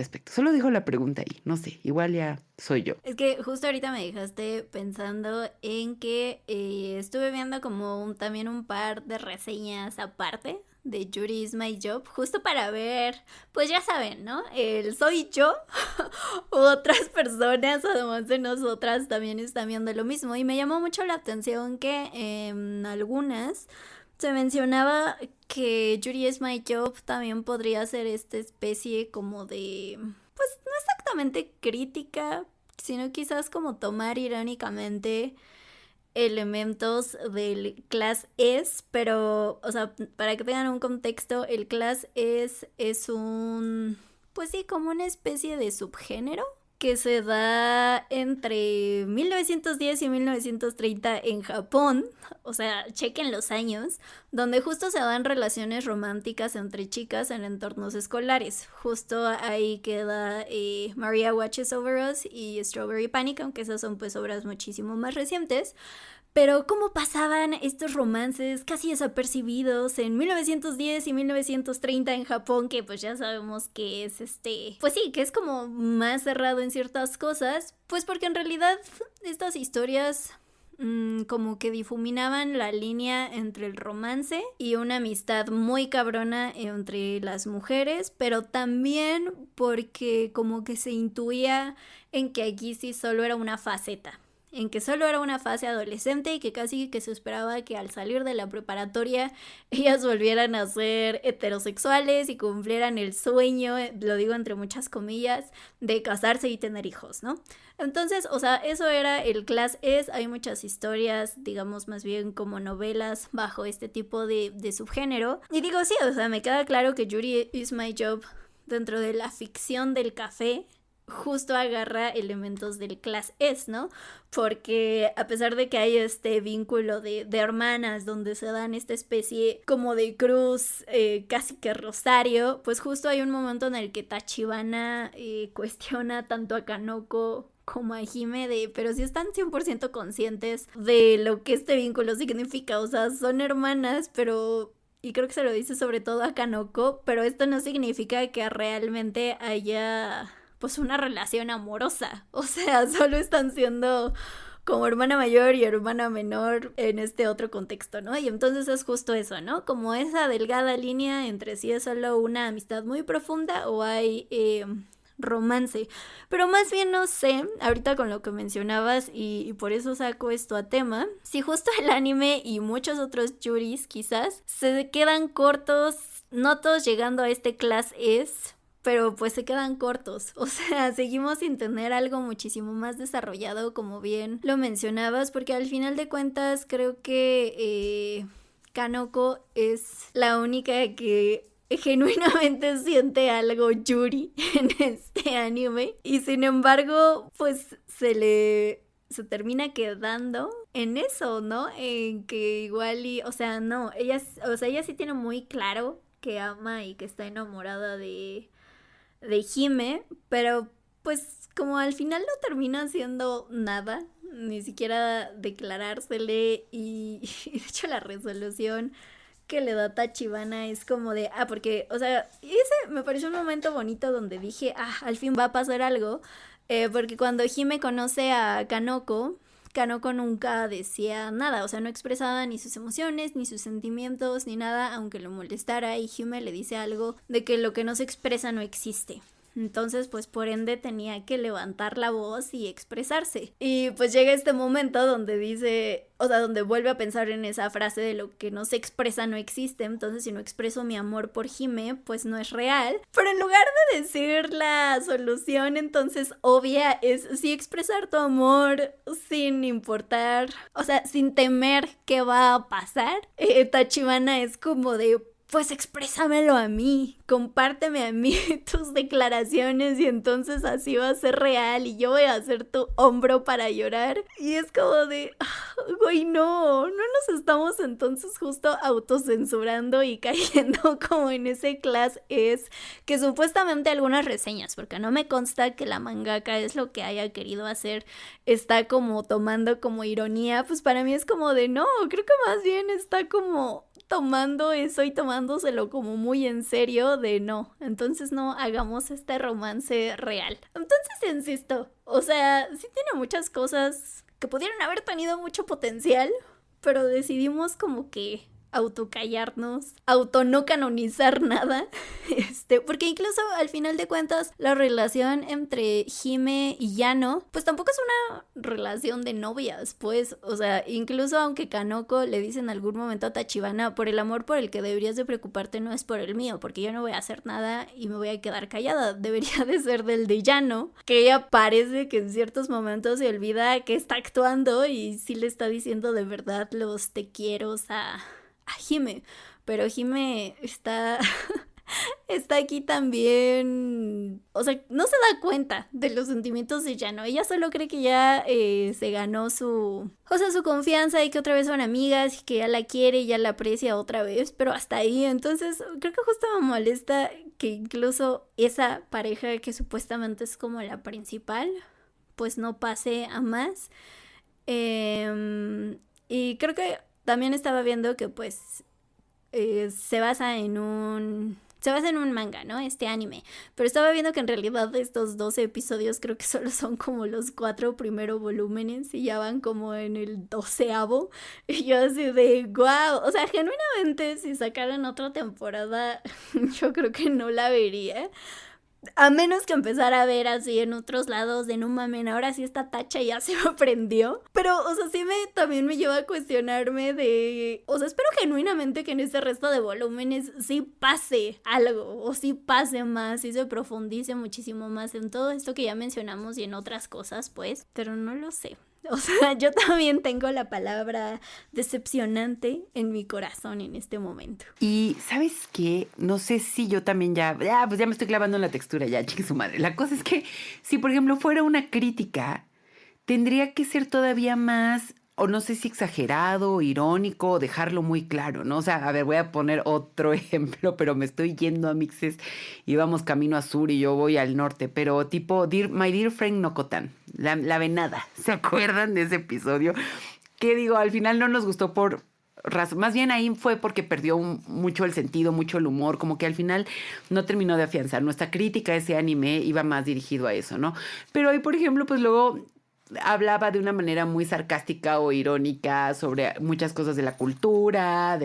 aspecto. Solo dejo la pregunta ahí, no sé, igual ya soy yo. Es que justo ahorita me dejaste pensando en que estuve viendo como también un par de reseñas aparte de Yuri is My Job, justo para ver, pues ya saben, ¿no? El soy yo, u otras personas, además de nosotras, también están viendo lo mismo. Y me llamó mucho la atención que en algunas se mencionaba que Yuri is My Job también podría ser esta especie como de, pues no exactamente crítica, sino quizás como tomar irónicamente elementos del Class S, pero, o sea, para que tengan un contexto, el Class S es un, pues sí, como una especie de subgénero que se da entre 1910 y 1930 en Japón, o sea, chequen los años, donde justo se dan relaciones románticas entre chicas en entornos escolares. Justo ahí queda Maria Watches Over Us y Strawberry Panic, aunque esas son pues obras muchísimo más recientes. Pero cómo pasaban estos romances casi desapercibidos en 1910 y 1930 en Japón, que pues ya sabemos que es pues sí, que es como más cerrado en ciertas cosas, pues porque en realidad estas historias como que difuminaban la línea entre el romance y una amistad muy cabrona entre las mujeres, pero también porque como que se intuía en que aquí sí solo era una faceta, en que solo era una fase adolescente y que casi que se esperaba que al salir de la preparatoria ellas volvieran a ser heterosexuales y cumplieran el sueño, lo digo entre muchas comillas, de casarse y tener hijos, ¿no? Entonces, o sea, eso era el Class S. Hay muchas historias, digamos más bien como novelas bajo este tipo de subgénero. Y digo, sí, o sea, me queda claro que Yuri is My Job dentro de la ficción del café justo agarra elementos del Class S, ¿no? Porque a pesar de que hay este vínculo de hermanas donde se dan esta especie como de cruz, casi que rosario, pues justo hay un momento en el que Tachibana cuestiona tanto a Kanoko como a Hime pero si están 100% conscientes de lo que este vínculo significa, o sea, son hermanas, pero... Y creo que se lo dice sobre todo a Kanoko, pero esto no significa que realmente haya pues una relación amorosa, o sea, solo están siendo como hermana mayor y hermana menor en este otro contexto, ¿no? Y entonces es justo eso, ¿no? Como esa delgada línea entre si es solo una amistad muy profunda o hay romance. Pero más bien no sé, ahorita con lo que mencionabas y por eso saco esto a tema, si justo el anime y muchos otros yuris quizás se quedan cortos, no todos llegando a este Class S, pero pues se quedan cortos, o sea, seguimos sin tener algo muchísimo más desarrollado, como bien lo mencionabas, porque al final de cuentas creo que Kanoko es la única que genuinamente siente algo Yuri en este anime, y sin embargo pues se termina quedando en eso, ¿no? En que igual y, o sea, no, ella sí tiene muy claro que ama y que está enamorada de Hime, pero pues como al final no termina haciendo nada, ni siquiera declarársele y de hecho la resolución que le da Tachibana es como de, porque, o sea, ese me pareció un momento bonito donde dije, al fin va a pasar algo, Porque cuando Hime conoce a Kanoko, Kanoko nunca decía nada, o sea, no expresaba ni sus emociones, ni sus sentimientos, ni nada, aunque lo molestara, y Hime le dice algo de que lo que no se expresa no existe. Entonces, pues por ende tenía que levantar la voz y expresarse. Y pues llega este momento donde dice, o sea, donde vuelve a pensar en esa frase de lo que no se expresa no existe. Entonces, si no expreso mi amor por Hime, pues no es real. Pero en lugar de decir la solución, entonces obvia es sí expresar tu amor sin importar, o sea, sin temer qué va a pasar. Tachibana es como de, pues exprésamelo a mí, compárteme a mí tus declaraciones y entonces así va a ser real y yo voy a ser tu hombro para llorar. Y es como de, güey, no nos estamos entonces justo autocensurando y cayendo como en ese class es que supuestamente algunas reseñas, porque no me consta que la mangaka es lo que haya querido hacer, está como tomando como ironía, pues para mí es como de no, creo que más bien está como tomando eso y tomándoselo como muy en serio de no, entonces no hagamos este romance real. Entonces insisto, o sea, sí tiene muchas cosas que pudieron haber tenido mucho potencial, pero decidimos como que autocallarnos, auto no canonizar nada, porque incluso al final de cuentas la relación entre Hime y Yano, pues tampoco es una relación de novias, pues, o sea, incluso aunque Kanoko le dice en algún momento a Tachibana, por el amor por el que deberías de preocuparte no es por el mío, porque yo no voy a hacer nada y me voy a quedar callada, debería de ser del de Yano, que ella parece que en ciertos momentos se olvida que está actuando y sí le está diciendo de verdad los te quiero a Hime, pero Hime está aquí también, o sea, no se da cuenta de los sentimientos de Yano, ella solo cree que ya se ganó su confianza y que otra vez son amigas y que ya la quiere y ya la aprecia otra vez, pero hasta ahí. Entonces creo que justo me molesta que incluso esa pareja que supuestamente es como la principal, pues no pase a más. Y creo que también estaba viendo que pues se basa en un manga, ¿no? Este anime. Pero estaba viendo que en realidad estos 12 episodios creo que solo son como los 4 primeros volúmenes y ya van como en el 12º. Y yo así de, wow. O sea, genuinamente si sacaran otra temporada yo creo que no la vería. A menos que empezara a ver así en otros lados de no mamen, ahora sí esta tacha ya se me aprendió. Pero, o sea, sí también me lleva a cuestionarme de... O sea, espero genuinamente que en este resto de volúmenes sí pase algo, o sí pase más, sí se profundice muchísimo más en todo esto que ya mencionamos y en otras cosas, pues. Pero no lo sé. O sea, yo también tengo la palabra decepcionante en mi corazón en este momento. Y ¿sabes qué? No sé si yo también pues ya me estoy clavando en la textura, ya, chique su madre. La cosa es que si, por ejemplo, fuera una crítica, tendría que ser todavía más, o no sé si exagerado, irónico, o dejarlo muy claro, ¿no? O sea, a ver, voy a poner otro ejemplo, pero me estoy yendo a Mixes y vamos camino a sur y yo voy al norte, pero tipo My Dear Friend Nokotan, la venada. ¿Se acuerdan de ese episodio? Que digo, al final no nos gustó por razón, más bien ahí fue porque perdió mucho el sentido, mucho el humor, como que al final no terminó de afianzar. Nuestra crítica a ese anime iba más dirigido a eso, ¿no? Pero ahí, por ejemplo, pues luego hablaba de una manera muy sarcástica o irónica sobre muchas cosas de la cultura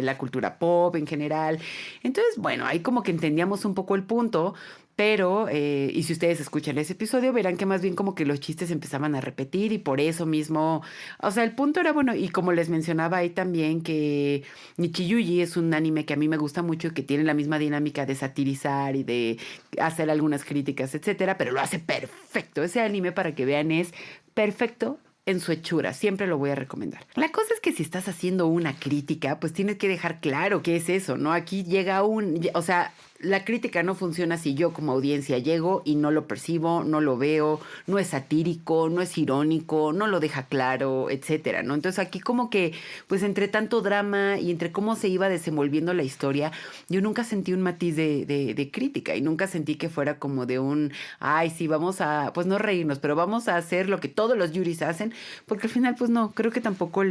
pop en general. Entonces, bueno, ahí como que entendíamos un poco el punto, pero, y si ustedes escuchan ese episodio, verán que más bien como que los chistes empezaban a repetir y por eso mismo, o sea, el punto era bueno, y como les mencionaba ahí también que Nichiyuji es un anime que a mí me gusta mucho y que tiene la misma dinámica de satirizar y de hacer algunas críticas, etcétera, pero lo hace perfecto. Ese anime, para que vean, es perfecto en su hechura, siempre lo voy a recomendar. La cosa es que si estás haciendo una crítica, pues tienes que dejar claro qué es eso, ¿no? Aquí llega o sea, la crítica no funciona si yo como audiencia llego y no lo percibo, no lo veo, no es satírico, no es irónico, no lo deja claro, etcétera, ¿no? Entonces aquí como que, pues entre tanto drama y entre cómo se iba desenvolviendo la historia, yo nunca sentí un matiz de crítica y nunca sentí que fuera como de ay, sí, vamos a, pues no reírnos, pero vamos a hacer lo que todos los yuris hacen, porque al final, pues no, creo que tampoco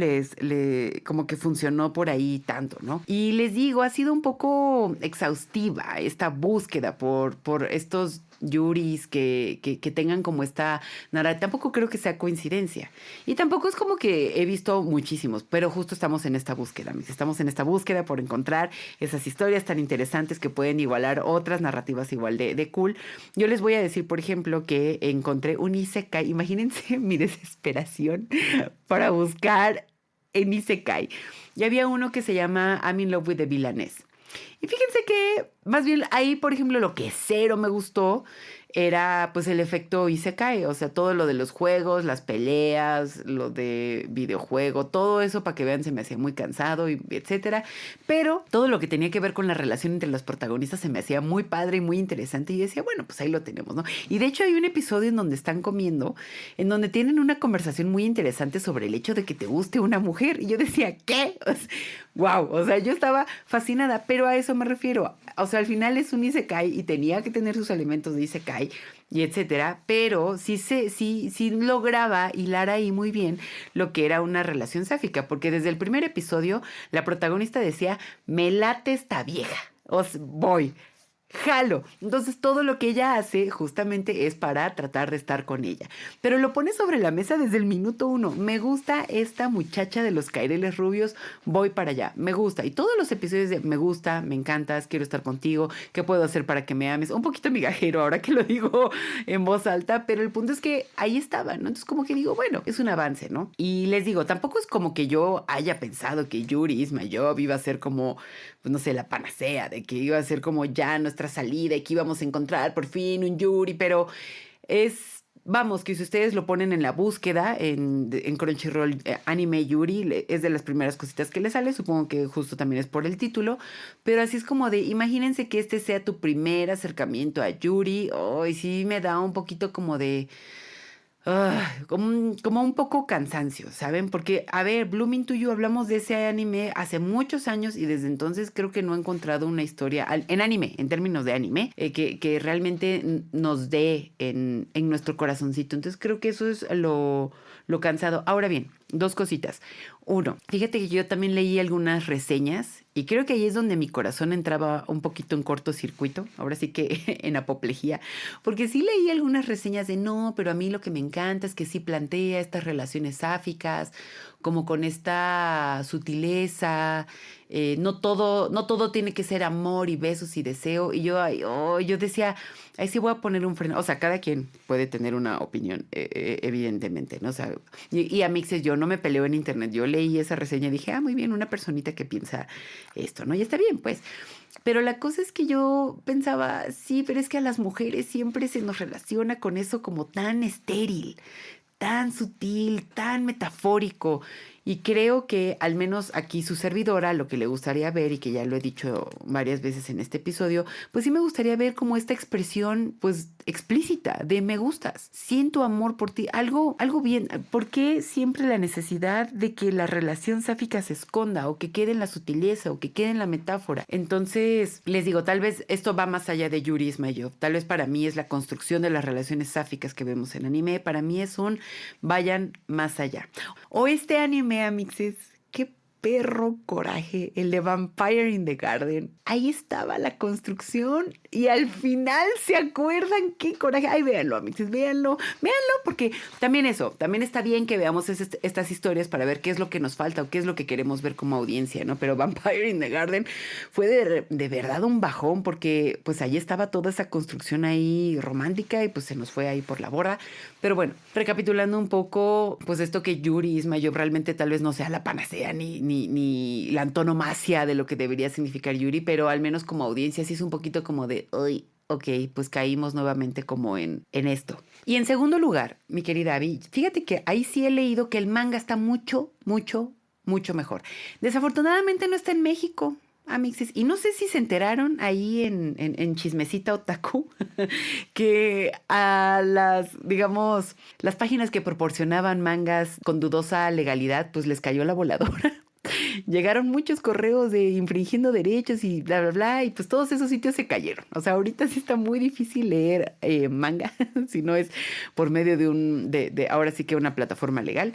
como que funcionó por ahí tanto, ¿no? Y les digo, ha sido un poco exhaustiva esta búsqueda por estos yuris que tengan como esta narrativa. Tampoco creo que sea coincidencia. Y tampoco es como que he visto muchísimos, pero justo estamos en esta búsqueda, estamos en esta búsqueda por encontrar esas historias tan interesantes que pueden igualar otras narrativas igual de cool. Yo les voy a decir, por ejemplo, que encontré un isekai. Imagínense mi desesperación para buscar en isekai. Y había uno que se llama I'm in Love with the Villainess. Y fíjense que más bien ahí, por ejemplo, lo que cero me gustó era pues el efecto isekai, o sea, todo lo de los juegos, las peleas, lo de videojuego, todo eso para que vean se me hacía muy cansado y etcétera, pero todo lo que tenía que ver con la relación entre los protagonistas se me hacía muy padre y muy interesante y decía, bueno, pues ahí lo tenemos, ¿no? Y de hecho hay un episodio en donde están comiendo, en donde tienen una conversación muy interesante sobre el hecho de que te guste una mujer y yo decía, ¿qué? Wow, o sea, yo estaba fascinada, pero a eso me refiero, o sea, al final es un isekai y tenía que tener sus elementos de isekai y etcétera, pero sí lograba hilar ahí muy bien lo que era una relación sáfica, porque desde el primer episodio la protagonista decía, me late esta vieja, os voy, jalo. Entonces todo lo que ella hace justamente es para tratar de estar con ella. Pero lo pone sobre la mesa desde el minuto 1. Me gusta esta muchacha de los caireles rubios, voy para allá. Me gusta. Y todos los episodios de me gusta, me encantas, quiero estar contigo, ¿qué puedo hacer para que me ames? Un poquito migajero ahora que lo digo en voz alta, pero el punto es que ahí estaba, ¿no? Entonces como que digo, bueno, es un avance, ¿no? Y les digo, tampoco es como que yo haya pensado que Yuri Is My Job iba a ser como, pues no sé, la panacea, de que iba a ser como ya nuestra salida y que íbamos a encontrar por fin un Yuri, pero es, vamos, que si ustedes lo ponen en la búsqueda en Crunchyroll, anime Yuri, es de las primeras cositas que le sale, supongo que justo también es por el título, pero así es como de, imagínense que este sea tu primer acercamiento a Yuri, y sí me da un poquito como de... como un poco cansancio, ¿saben? Porque, a ver, Blooming to You, hablamos de ese anime hace muchos años y desde entonces creo que no he encontrado una historia en anime, en términos de anime, que realmente nos dé en nuestro corazoncito. Entonces creo que eso es lo cansado. Ahora bien, dos cositas. Uno, fíjate que yo también leí algunas reseñas y creo que ahí es donde mi corazón entraba un poquito en cortocircuito, ahora sí que en apoplejía, porque sí leí algunas reseñas de no, pero a mí lo que me encanta es que sí plantea estas relaciones sáficas, como con esta sutileza, no todo tiene que ser amor y besos y deseo, y yo, yo decía, ahí sí voy a poner un freno, o sea, cada quien puede tener una opinión, evidentemente, ¿no? O sea, y a mixes yo no me peleo en internet, yo leí esa reseña y dije, muy bien, una personita que piensa esto, ¿no? Y está bien, pues. Pero la cosa es que yo pensaba, sí, pero es que a las mujeres siempre se nos relaciona con eso como tan estéril, tan sutil, tan metafórico. Y creo que al menos aquí su servidora, lo que le gustaría ver, y que ya lo he dicho varias veces en este episodio, pues sí me gustaría ver como esta expresión pues explícita de me gustas, siento amor por ti, algo bien. ¿Por qué siempre la necesidad de que la relación sáfica se esconda o que quede en la sutileza o que quede en la metáfora? Entonces, les digo, tal vez esto va más allá de Yuri Is My Job. Tal vez para mí es la construcción de las relaciones sáficas que vemos en anime. Para mí es un vayan más allá. O este anime, amixes, qué perro coraje, el de Vampire in the Garden. Ahí estaba la construcción y al final se acuerdan qué coraje. Ay, véanlo, amixes, véanlo, porque también está bien que veamos estas historias para ver qué es lo que nos falta o qué es lo que queremos ver como audiencia, ¿no? Pero Vampire in the Garden fue de verdad un bajón porque pues ahí estaba toda esa construcción ahí romántica y pues se nos fue ahí por la borda. Pero bueno, recapitulando un poco, pues esto que Yuri Is My Job realmente tal vez no sea la panacea ni la antonomasia de lo que debería significar Yuri, pero al menos como audiencia sí es un poquito como de, uy, ok, pues caímos nuevamente como en esto. Y en segundo lugar, mi querida Abby, fíjate que ahí sí he leído que el manga está mucho mejor. Desafortunadamente no está en México, amixes, y no sé si se enteraron ahí en Chismecita Otaku que a digamos, las páginas que proporcionaban mangas con dudosa legalidad, pues les cayó la voladora. Llegaron muchos correos de infringiendo derechos y bla, bla, bla, y pues todos esos sitios se cayeron. O sea, ahorita sí está muy difícil leer manga, si no es por medio de ahora sí que una plataforma legal.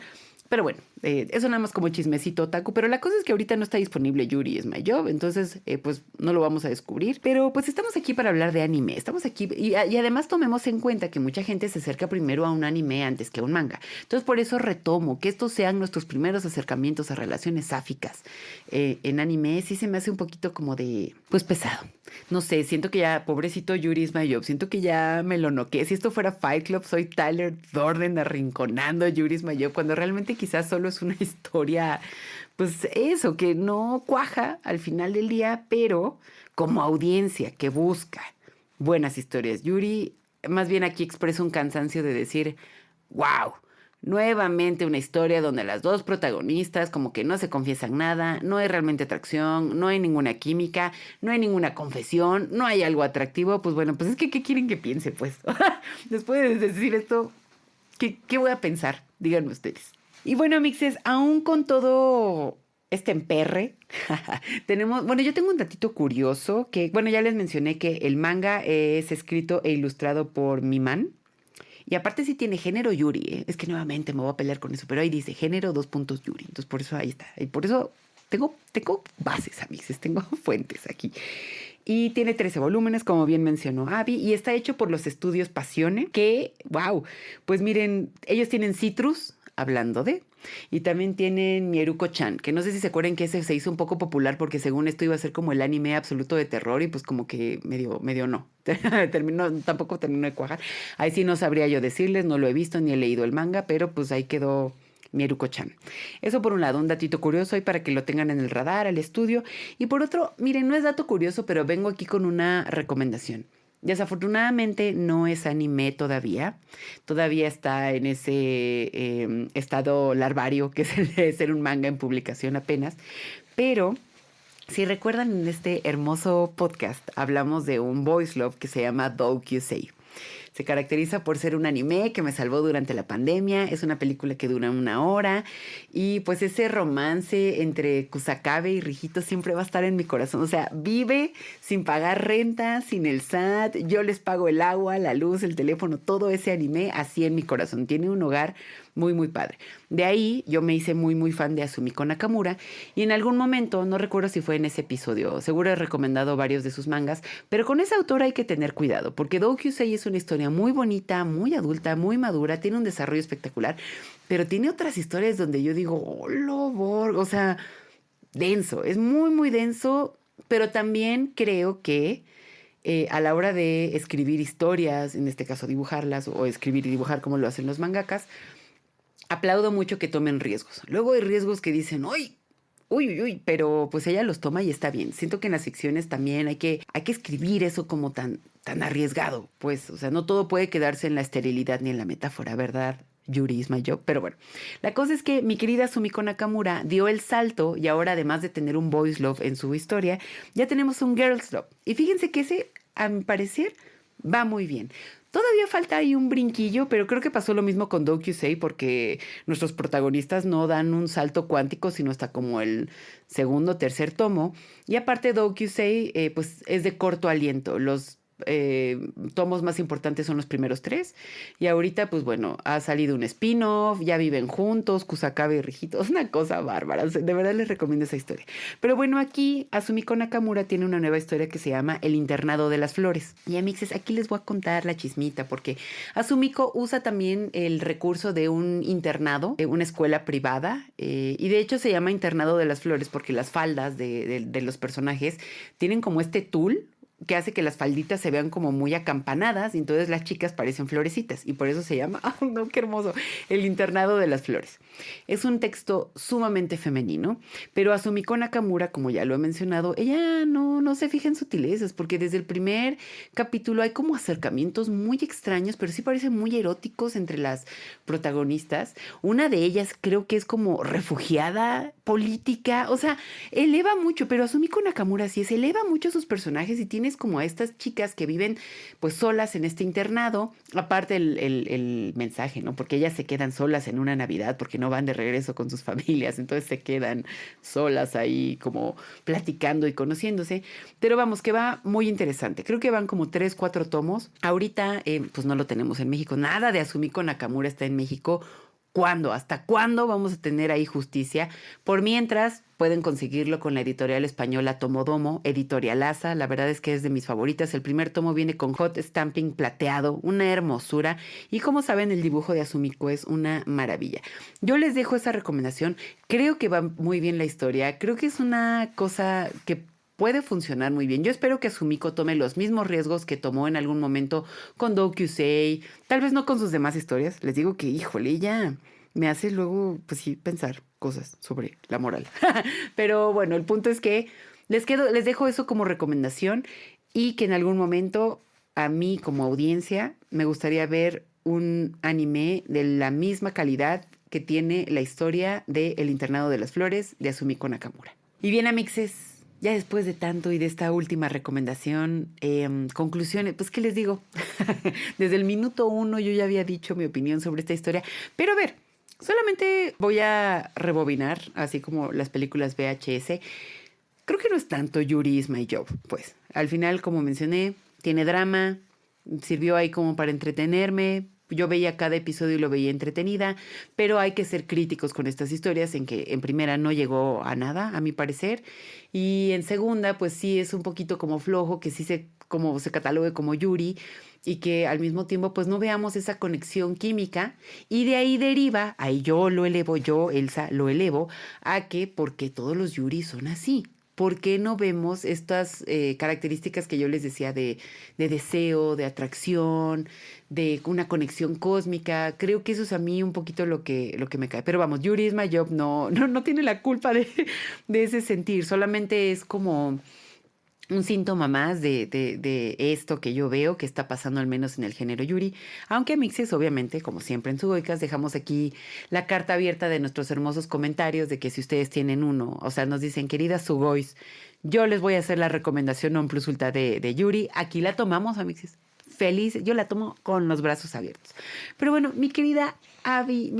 Pero bueno, eso nada más como chismecito otaku. Pero la cosa es que ahorita no está disponible Yuri is My Job. Entonces, pues no lo vamos a descubrir. Pero pues estamos aquí para hablar de anime. Estamos aquí. Y además tomemos en cuenta que mucha gente se acerca primero a un anime antes que a un manga. Entonces, por eso retomo que estos sean nuestros primeros acercamientos a relaciones sáficas en anime. Sí se me hace un poquito como de, pues pesado. No sé, siento que ya, pobrecito Yuri is My Job, siento que ya me lo noqué. Si esto fuera Fight Club, soy Tyler Durden arrinconando a Yuri is My Job, cuando realmente quizás solo es una historia, pues eso, que no cuaja al final del día, pero como audiencia que busca buenas historias. Yuri, más bien aquí expresa un cansancio de decir, wow. Nuevamente una historia donde las dos protagonistas como que no se confiesan nada, no hay realmente atracción, no hay ninguna química, no hay ninguna confesión, no hay algo atractivo. Pues bueno, pues es que ¿qué quieren que piense? Pues después de decir esto, ¿qué voy a pensar? Díganme ustedes. Y bueno, mixes, aún con todo este emperre, tenemos, bueno, yo tengo un datito curioso que, bueno, ya les mencioné que el manga es escrito e ilustrado por Miman. Y aparte sí tiene género Yuri, ¿eh? Es que nuevamente me voy a pelear con eso, pero ahí dice género dos puntos Yuri. Entonces por eso ahí está. Y por eso tengo bases, amigos, tengo fuentes aquí. Y tiene 13 volúmenes, como bien mencionó Abby, y está hecho por los estudios Passione, que, wow, pues miren, ellos tienen Citrus, hablando de, y también tienen Mieruko-chan, que no sé si se acuerdan que ese se hizo un poco popular porque según esto iba a ser como el anime absoluto de terror y pues como que medio no. Tampoco terminó de cuajar. Ahí sí no sabría yo decirles, no lo he visto ni he leído el manga, pero pues ahí quedó Mieruko-chan. Eso por un lado, un datito curioso y para que lo tengan en el radar, al estudio. Y por otro, miren, no es dato curioso, pero vengo aquí con una recomendación. Desafortunadamente no es anime todavía. Todavía está en ese estado larvario que es el de ser un manga en publicación apenas. Pero si recuerdan, en este hermoso podcast hablamos de un voice love que se llama Dokusei. Se caracteriza por ser un anime que me salvó durante la pandemia. Es una película que dura 1 hora. Y pues ese romance entre Kusakabe y Rijito siempre va a estar en mi corazón. O sea, vive sin pagar renta, sin el SAT. Yo les pago el agua, la luz, el teléfono, todo ese anime así en mi corazón. Tiene un hogar muy, muy padre. De ahí yo me hice muy, muy fan de Asumiko Nakamura. Y en algún momento, no recuerdo si fue en ese episodio, seguro he recomendado varios de sus mangas, pero con esa autora hay que tener cuidado, porque Dokusei es una historia muy bonita, muy adulta, muy madura, tiene un desarrollo espectacular, pero tiene otras historias donde yo digo, oh, o sea, denso, es muy, muy denso, pero también creo que a la hora de escribir historias, en este caso dibujarlas, o escribir y dibujar como lo hacen los mangakas, aplaudo mucho que tomen riesgos. Luego hay riesgos que dicen, ¡uy! Uy, pero pues ella los toma y está bien. Siento que en las ficciones también hay que escribir eso como tan arriesgado, pues, o sea, no todo puede quedarse en la esterilidad ni en la metáfora, ¿verdad? Yuri is my job, pero bueno. La cosa es que mi querida Sumiko Nakamura dio el salto y ahora además de tener un boys love en su historia, ya tenemos un girls love. Y fíjense que ese, a mi parecer, va muy bien. Todavía falta ahí un brinquillo, pero creo que pasó lo mismo con Dokusei porque nuestros protagonistas no dan un salto cuántico, sino hasta como el segundo o tercer tomo. Y aparte Dokusei, pues es de corto aliento. Los tomos más importantes son los primeros 3. Y ahorita, pues bueno, ha salido un spin-off, ya viven juntos, Kusakabe y Rijito. Es una cosa bárbara. De verdad les recomiendo esa historia. Pero bueno, aquí Asumiko Nakamura tiene una nueva historia que se llama El internado de las flores. Y amixes, aquí les voy a contar la chismita, porque Asumiko usa también el recurso de un internado, una escuela privada, y de hecho se llama internado de las flores porque las faldas de los personajes tienen como este tul que hace que las falditas se vean como muy acampanadas y entonces las chicas parecen florecitas y por eso se llama, ¡oh no, qué hermoso! El internado de las flores. Es un texto sumamente femenino, pero Asumiko Nakamura, como ya lo he mencionado, ella no se fija en sutilezas porque desde el primer capítulo hay como acercamientos muy extraños, pero sí parecen muy eróticos entre las protagonistas. Una de ellas creo que es como refugiada política, o sea, eleva mucho, pero Asumiko Nakamura sí es, eleva mucho sus personajes y tienes como a estas chicas que viven pues solas en este internado, aparte el mensaje, ¿no? Porque ellas se quedan solas en una Navidad porque no van de regreso con sus familias, entonces se quedan solas ahí como platicando y conociéndose, pero vamos, que va muy interesante, creo que van como 3, 4 tomos, ahorita pues no lo tenemos en México, nada de Asumiko Nakamura está en México, ¿Cuándo? ¿Hasta cuándo vamos a tener ahí justicia? Por mientras, pueden conseguirlo con la editorial española Tomodomo, Editorialaza. La verdad es que es de mis favoritas. El primer tomo viene con hot stamping plateado, una hermosura. Y como saben, el dibujo de Azumiko es una maravilla. Yo les dejo esa recomendación. Creo que va muy bien la historia. Creo que es una cosa que puede funcionar muy bien. Yo espero que Azumiko tome los mismos riesgos que tomó en algún momento con Dokusei, tal vez no con sus demás historias. Les digo que, híjole, ya me hace luego, pues sí, pensar cosas sobre la moral. Pero bueno, el punto es que les dejo eso como recomendación y que en algún momento a mí como audiencia me gustaría ver un anime de la misma calidad que tiene la historia de El internado de las flores de Azumiko Nakamura. Y bien, amixes, ya después de tanto y de esta última recomendación, conclusiones, pues ¿qué les digo? Desde el minuto 1 yo ya había dicho mi opinión sobre esta historia, pero a ver, solamente voy a rebobinar, así como las películas VHS. Creo que no es tanto Yuri is my job, pues. Al final, como mencioné, tiene drama, sirvió ahí como para entretenerme. Yo veía cada episodio y lo veía entretenida, pero hay que ser críticos con estas historias en que en primera no llegó a nada, a mi parecer, y en segunda, pues sí es un poquito como flojo, que sí como se catalogue como Yuri, y que al mismo tiempo pues no veamos esa conexión química, y de ahí deriva, ahí yo, Elsa, lo elevo, a que porque todos los Yuri son así. ¿Por qué no vemos estas características que yo les decía de deseo, de atracción, de una conexión cósmica? Creo que eso es a mí un poquito lo que me cae. Pero vamos, Yuri is my job no tiene la culpa de ese sentir. Solamente es como un síntoma más de esto que yo veo que está pasando al menos en el género Yuri. Aunque Mixes, obviamente, como siempre en Sugoicas, dejamos aquí la carta abierta de nuestros hermosos comentarios de que si ustedes tienen uno, o sea, nos dicen, queridas Sugois, yo les voy a hacer la recomendación non plus ultra de Yuri. Aquí la tomamos, Amixes. Feliz, yo la tomo con los brazos abiertos. Pero bueno, mi querida Abby,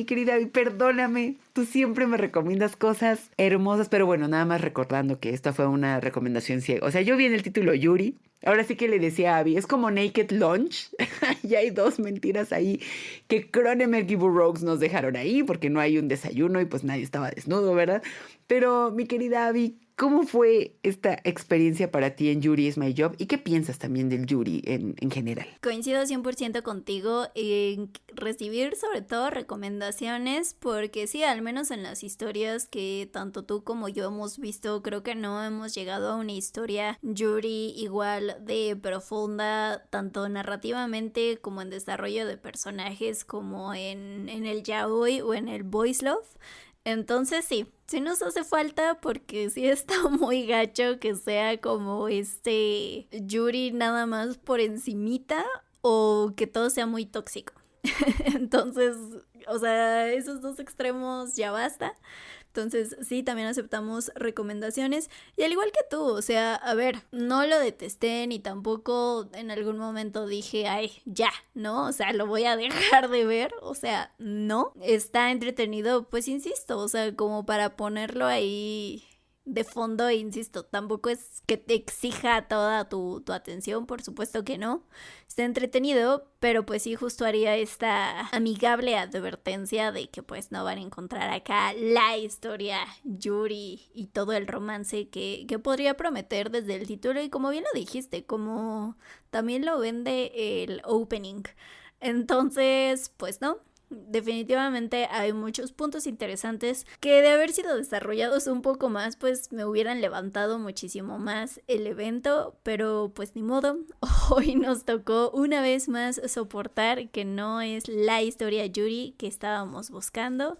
perdóname, tú siempre me recomiendas cosas hermosas, pero bueno, nada más recordando que esta fue una recomendación ciega. O sea, yo vi en el título Yuri, ahora sí que le decía a Abby, es como Naked Lunch, y hay dos mentiras ahí que Cronenberg y Burroughs nos dejaron ahí, porque no hay un desayuno y pues nadie estaba desnudo, ¿verdad? Pero mi querida Abby, ¿cómo fue esta experiencia para ti en Yuri is my job? ¿Y qué piensas también del Yuri en general? Coincido 100% contigo en recibir sobre todo recomendaciones, porque sí, al menos en las historias que tanto tú como yo hemos visto, creo que no hemos llegado a una historia Yuri igual de profunda, tanto narrativamente como en desarrollo de personajes, como en el yaoi o en el boys love. Entonces sí nos hace falta, porque sí está muy gacho que sea como Yuri nada más por encimita, o que todo sea muy tóxico. Entonces, o sea, esos dos extremos ya basta. Entonces, sí, también aceptamos recomendaciones. Y al igual que tú, o sea, a ver, no lo detesté ni tampoco en algún momento dije, ay, ya, ¿no? O sea, lo voy a dejar de ver. O sea, no. Está entretenido, pues insisto, o sea, como para ponerlo ahí de fondo, e insisto, tampoco es que te exija toda tu atención, por supuesto que no. Está entretenido, pero pues sí, justo haría esta amigable advertencia de que pues no van a encontrar acá la historia Yuri y todo el romance que podría prometer desde el título, y como bien lo dijiste, como también lo vende el opening. Entonces, pues no. Definitivamente hay muchos puntos interesantes que, de haber sido desarrollados un poco más, pues me hubieran levantado muchísimo más el evento, pero pues ni modo. Hoy nos tocó una vez más soportar que no es la historia Yuri que estábamos buscando.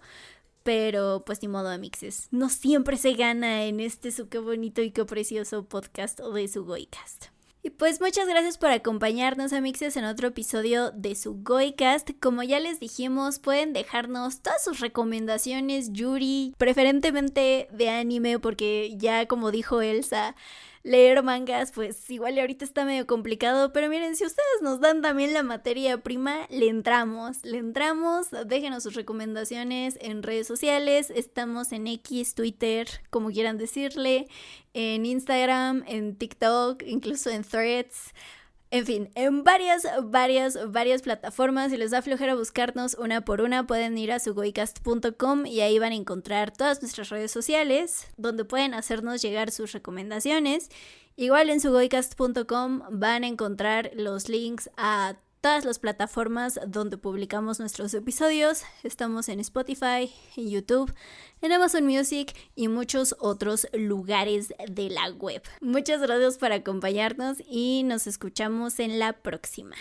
Pero pues ni modo, amixes. No siempre se gana en su qué bonito y qué precioso podcast de Sugoicast. Y pues muchas gracias por acompañarnos, amixes, en otro episodio de Sugoicast. Como ya les dijimos, pueden dejarnos todas sus recomendaciones Yuri, preferentemente de anime, porque ya como dijo Elsa, leer mangas pues igual ahorita está medio complicado, pero miren, si ustedes nos dan también la materia prima, le entramos, déjenos sus recomendaciones en redes sociales, estamos en X, Twitter, como quieran decirle, en Instagram, en TikTok, incluso en Threads. En fin, en varias plataformas. Si les da flojera buscarnos una por una, pueden ir a sugoi.cast.com y ahí van a encontrar todas nuestras redes sociales, donde pueden hacernos llegar sus recomendaciones. Igual en sugoi.cast.com van a encontrar los links a todas las plataformas donde publicamos nuestros episodios. Estamos en Spotify, en YouTube, en Amazon Music y muchos otros lugares de la web. Muchas gracias por acompañarnos y nos escuchamos en la próxima.